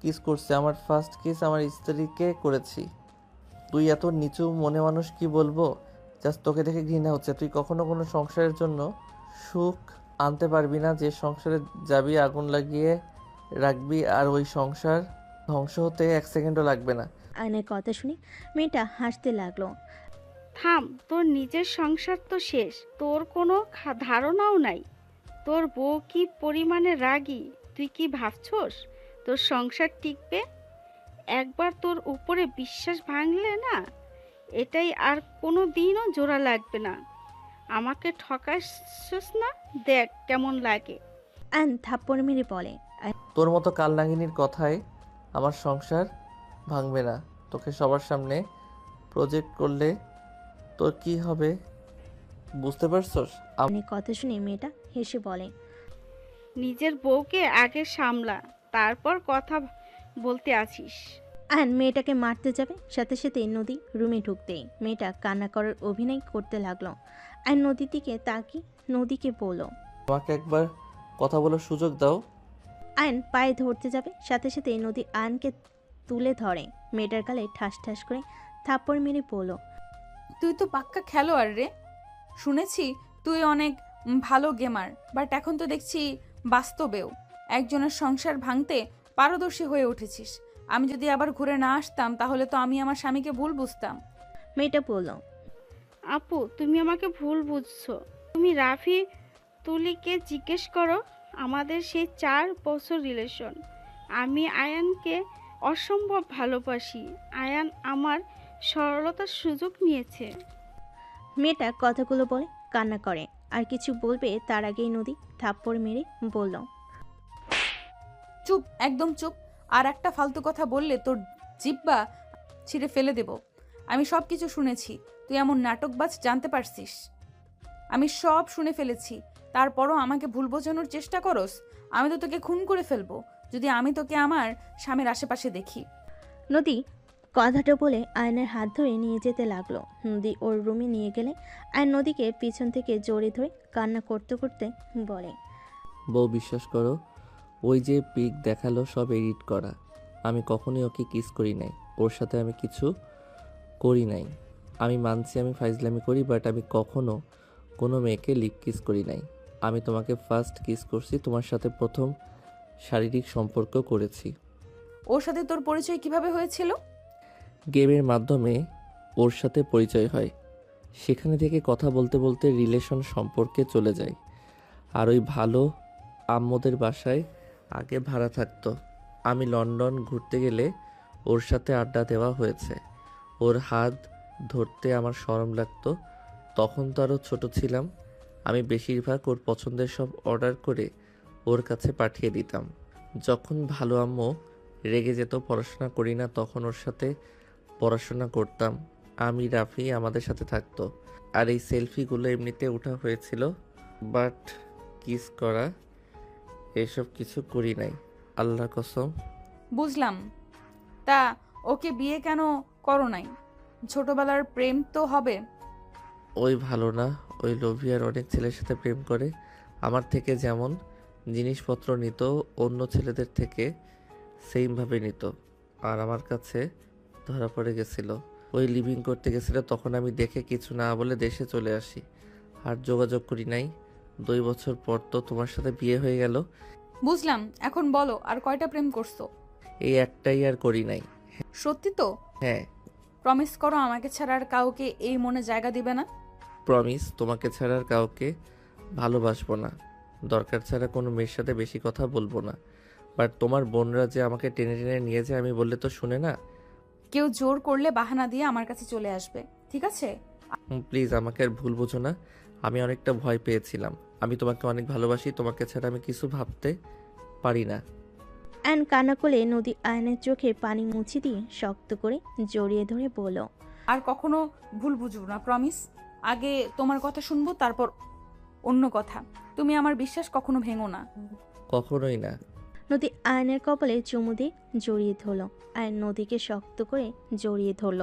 কিস করছি? আমার ফার্স্ট কিস আমার স্ত্রীকে করেছি। তুই এত নিচু মনে মানুষ, কি বলবো? জাস্ট তোকে দেখে ঘৃণা হচ্ছে। তুই কখনো কোনো সংসারের জন্য সুখ আনতে পারবি না। যে সংসারে যাবি আগুন লাগিয়ে রাখবি, আর ওই সংসার ধ্বংস হতে 1 সেকেন্ডও লাগবে না। আয়নের কথা শুনে মেয়েটা হাসতে লাগলো। থাম, তোর নিজের সংসার তো শেষ, তোর কোনো ধারণাও নাই। তোর বউ কি পরিমাণে রাগী তুই কি ভাবছস তোর সংসার টিকবে? একবার তোর উপরে বিশ্বাস ভাঙলে না, এটাই আর কোনো দিনও জোড়া লাগবে না। আমাকে ঠকাইছস না, দেখ কেমন লাগে। আয়ন থাপ্পড় মেরে বলে। তোর মতো কালনাগিনীর কথায় আমার সংসার ভাঙবে না। তোকে সবার সামনে প্রজেক্ট করলে তোর কি হবে বুঝতে পারছস? আয়নের কথা শুনে মেয়েটা হেসে বলে, নিজের বউকে আগে সামলা, তারপর কথা বলতে আসিস। আয়ন মেয়েটাকে মারতে যাবে, সাথে সাথে নদী রুমে ঢুকতেই মেয়েটা কান্না করার অভিনয় করতে লাগলো। আয়ন নদীর দিকে তাকিয়ে নদীকে বলল, আমাকে একবার কথা বলার সুযোগ দাও। আয়ন পায়ে ধরতে যাবে, সাথে সাথে নদী আয়নকে তুলে ধরে মেয়েটার গালে ঠাস ঠাস করে থাপ্পড় মেরে বলল, তুই তো পাক্কা খেলোয়াড় রে। শুনেছি তুই অনেক ভালো গেমার, বাট এখন তো দেখছি বাস্তবেও একজনের সংসার ভাঙতে পারদর্শী হয়ে উঠেছিস। আমি যদি আবার ঘুরে না আসতাম তাহলে তো আমি আমার স্বামীকে ভুল বুঝতাম। মেয়েটা বলল, আপু তুমি আমাকে ভুল বুঝছো। তুমি রাফি তুলিকে জিজ্ঞেস করো, আমাদের সেই 4 বছর রিলেশন। আমি আয়ানকে অসম্ভব ভালোবাসি। আয়ান আমার সরলতার সুযোগ নিয়েছে। মেয়েটা কথাগুলো বলে কান্না করে, আর কিছু বলবে তার আগেই নদী থাপ্পড় মেরে বলল, চুপ, একদম চুপ। আর একটা ফালতু কথা বললে তোর জিব্বা ছিঁড়ে ফেলে দেব। আমি সব কিছু শুনেছি, তুই এমন নাটকবাজ জানতে পারছিস। আমি সব শুনে ফেলেছি, তারপরও আমাকে ভুল বোঝানোর চেষ্টা করস। আমি তো তোকে খুন করে ফেলবো যদি আমি তোকে আমার স্বামীর আশেপাশে দেখি। নদী কথাটা বলে আয়নের হাত ধরে নিয়ে যেতে লাগলো। নদী ওর রুমে নিয়ে গেলে আয়ন নদীকে পিছন থেকে জড়িয়ে ধরে কান্না করতে করতে বলে, বউ বিশ্বাস করো, ওই যে পিক দেখালো সব এডিট করা। আমি কখনোই ওকে কিস করি নাই, ওর সাথে আমি কিছু করি নাই। আমি মানছি আমি ফাইজলামি করি, বাট আমি কখনো কোনো মেয়েকে লিপ কিস করি নাই। আমি তোমাকে ফার্স্ট কিস করছি, তোমার সাথে প্রথম শারীরিক সম্পর্ক করেছি। ওর সাথে তোর পরিচয় কিভাবে হয়েছিল? গেমের মাধ্যমে ওর সাথে পরিচয় হয়, সেখানে থেকে কথা বলতে বলতে রিলেশন সম্পর্কে চলে যায়। আর ওই ভালো আম্মুদের বাসায় আগে ভাড়া থাকতো। আমি লন্ডন ঘুরতে গেলে ওর সাথে আড্ডা দেওয়া হয়েছে। ওর হাত ধরতে আমার শরম লাগতো, তখন তো আরও ছোটো ছিলাম। আমি বেশিরভাগ ওর পছন্দের সব অর্ডার করে ওর কাছে পাঠিয়ে দিতাম। যখন ভালো আম্মু রেগে যেত পড়াশোনা করি না, তখন ওর সাথে পড়াশোনা করতাম। আমি রাফি আমাদের সাথে থাকতো। আর এই সেলফিগুলো এমনিতে ওঠা হয়েছিল, বাট কিস করা এসব কিছু করি নাই, আল্লাহর কসম। বুঝলাম। তা ওকে বিয়ে কেন করো নাই? ছোটবেলার প্রেম তো হবে। ওই ভালো না, ওই লোভী আর অনেক ছেলের সাথে প্রেম করে। আমার থেকে যেমন জিনিসপত্র নিত, অন্য ছেলেদের থেকে সেমভাবে নিত। আর আমার কাছে ধরা পড়ে গেছিল। ওই লিভিং করতে গেছিল, তখন আমি দেখে কিছু না বলে দেশে চলে আসি, আর যোগাযোগ করি নাই। 2 বছর পর তো তোমার সাথে বিয়ে হয়ে গেল। বুঝলাম। এখন বলো আর কয়টা প্রেম করছো? এই একটাই, আর করি নাই। সত্যি তো? হ্যাঁ। প্রমিস করো আমাকে ছাড়া আর কাউকে এই মনে জায়গা দিবে না। প্রমিস, তোমাকে ছাড়া আর কাউকে ভালোবাসবো না। দরকার ছাড়া কোনো মেয়ের সাথে বেশি কথা বলবো না। বাট তোমার বোনরা যে আমাকে টেনে টেনে নিয়ে যায়, আমি বললে তো শুনে না। কেউ জোর করলে বাহানা দিয়ে আমার কাছে চলে আসবে, ঠিক আছে? প্লিজ আমাকে আর ভুল বোঝো না। আমি অনেকটা ভয় পেয়েছিলাম। আমি তোমাকে অনেক ভালোবাসি, তোমাকে ছাড়া আমি কিছু ভাবতে পারি না। আয়ন কান্না করলে নদী আয়নের চোখে পানি মুছে দিয়ে শক্ত করে জড়িয়ে ধরে বলল, আর কখনো ভুল বুঝবো না, প্রমিস। আগে তোমার কথা শুনবো, তারপর অন্য কথা। তুমি আমার বিশ্বাস কখনো ভেঙো না। কখনোই না। নদী আয়নের কপালে চুমু দিয়ে জড়িয়ে ধরল। আয়ন নদীকে শক্ত করে জড়িয়ে ধরল।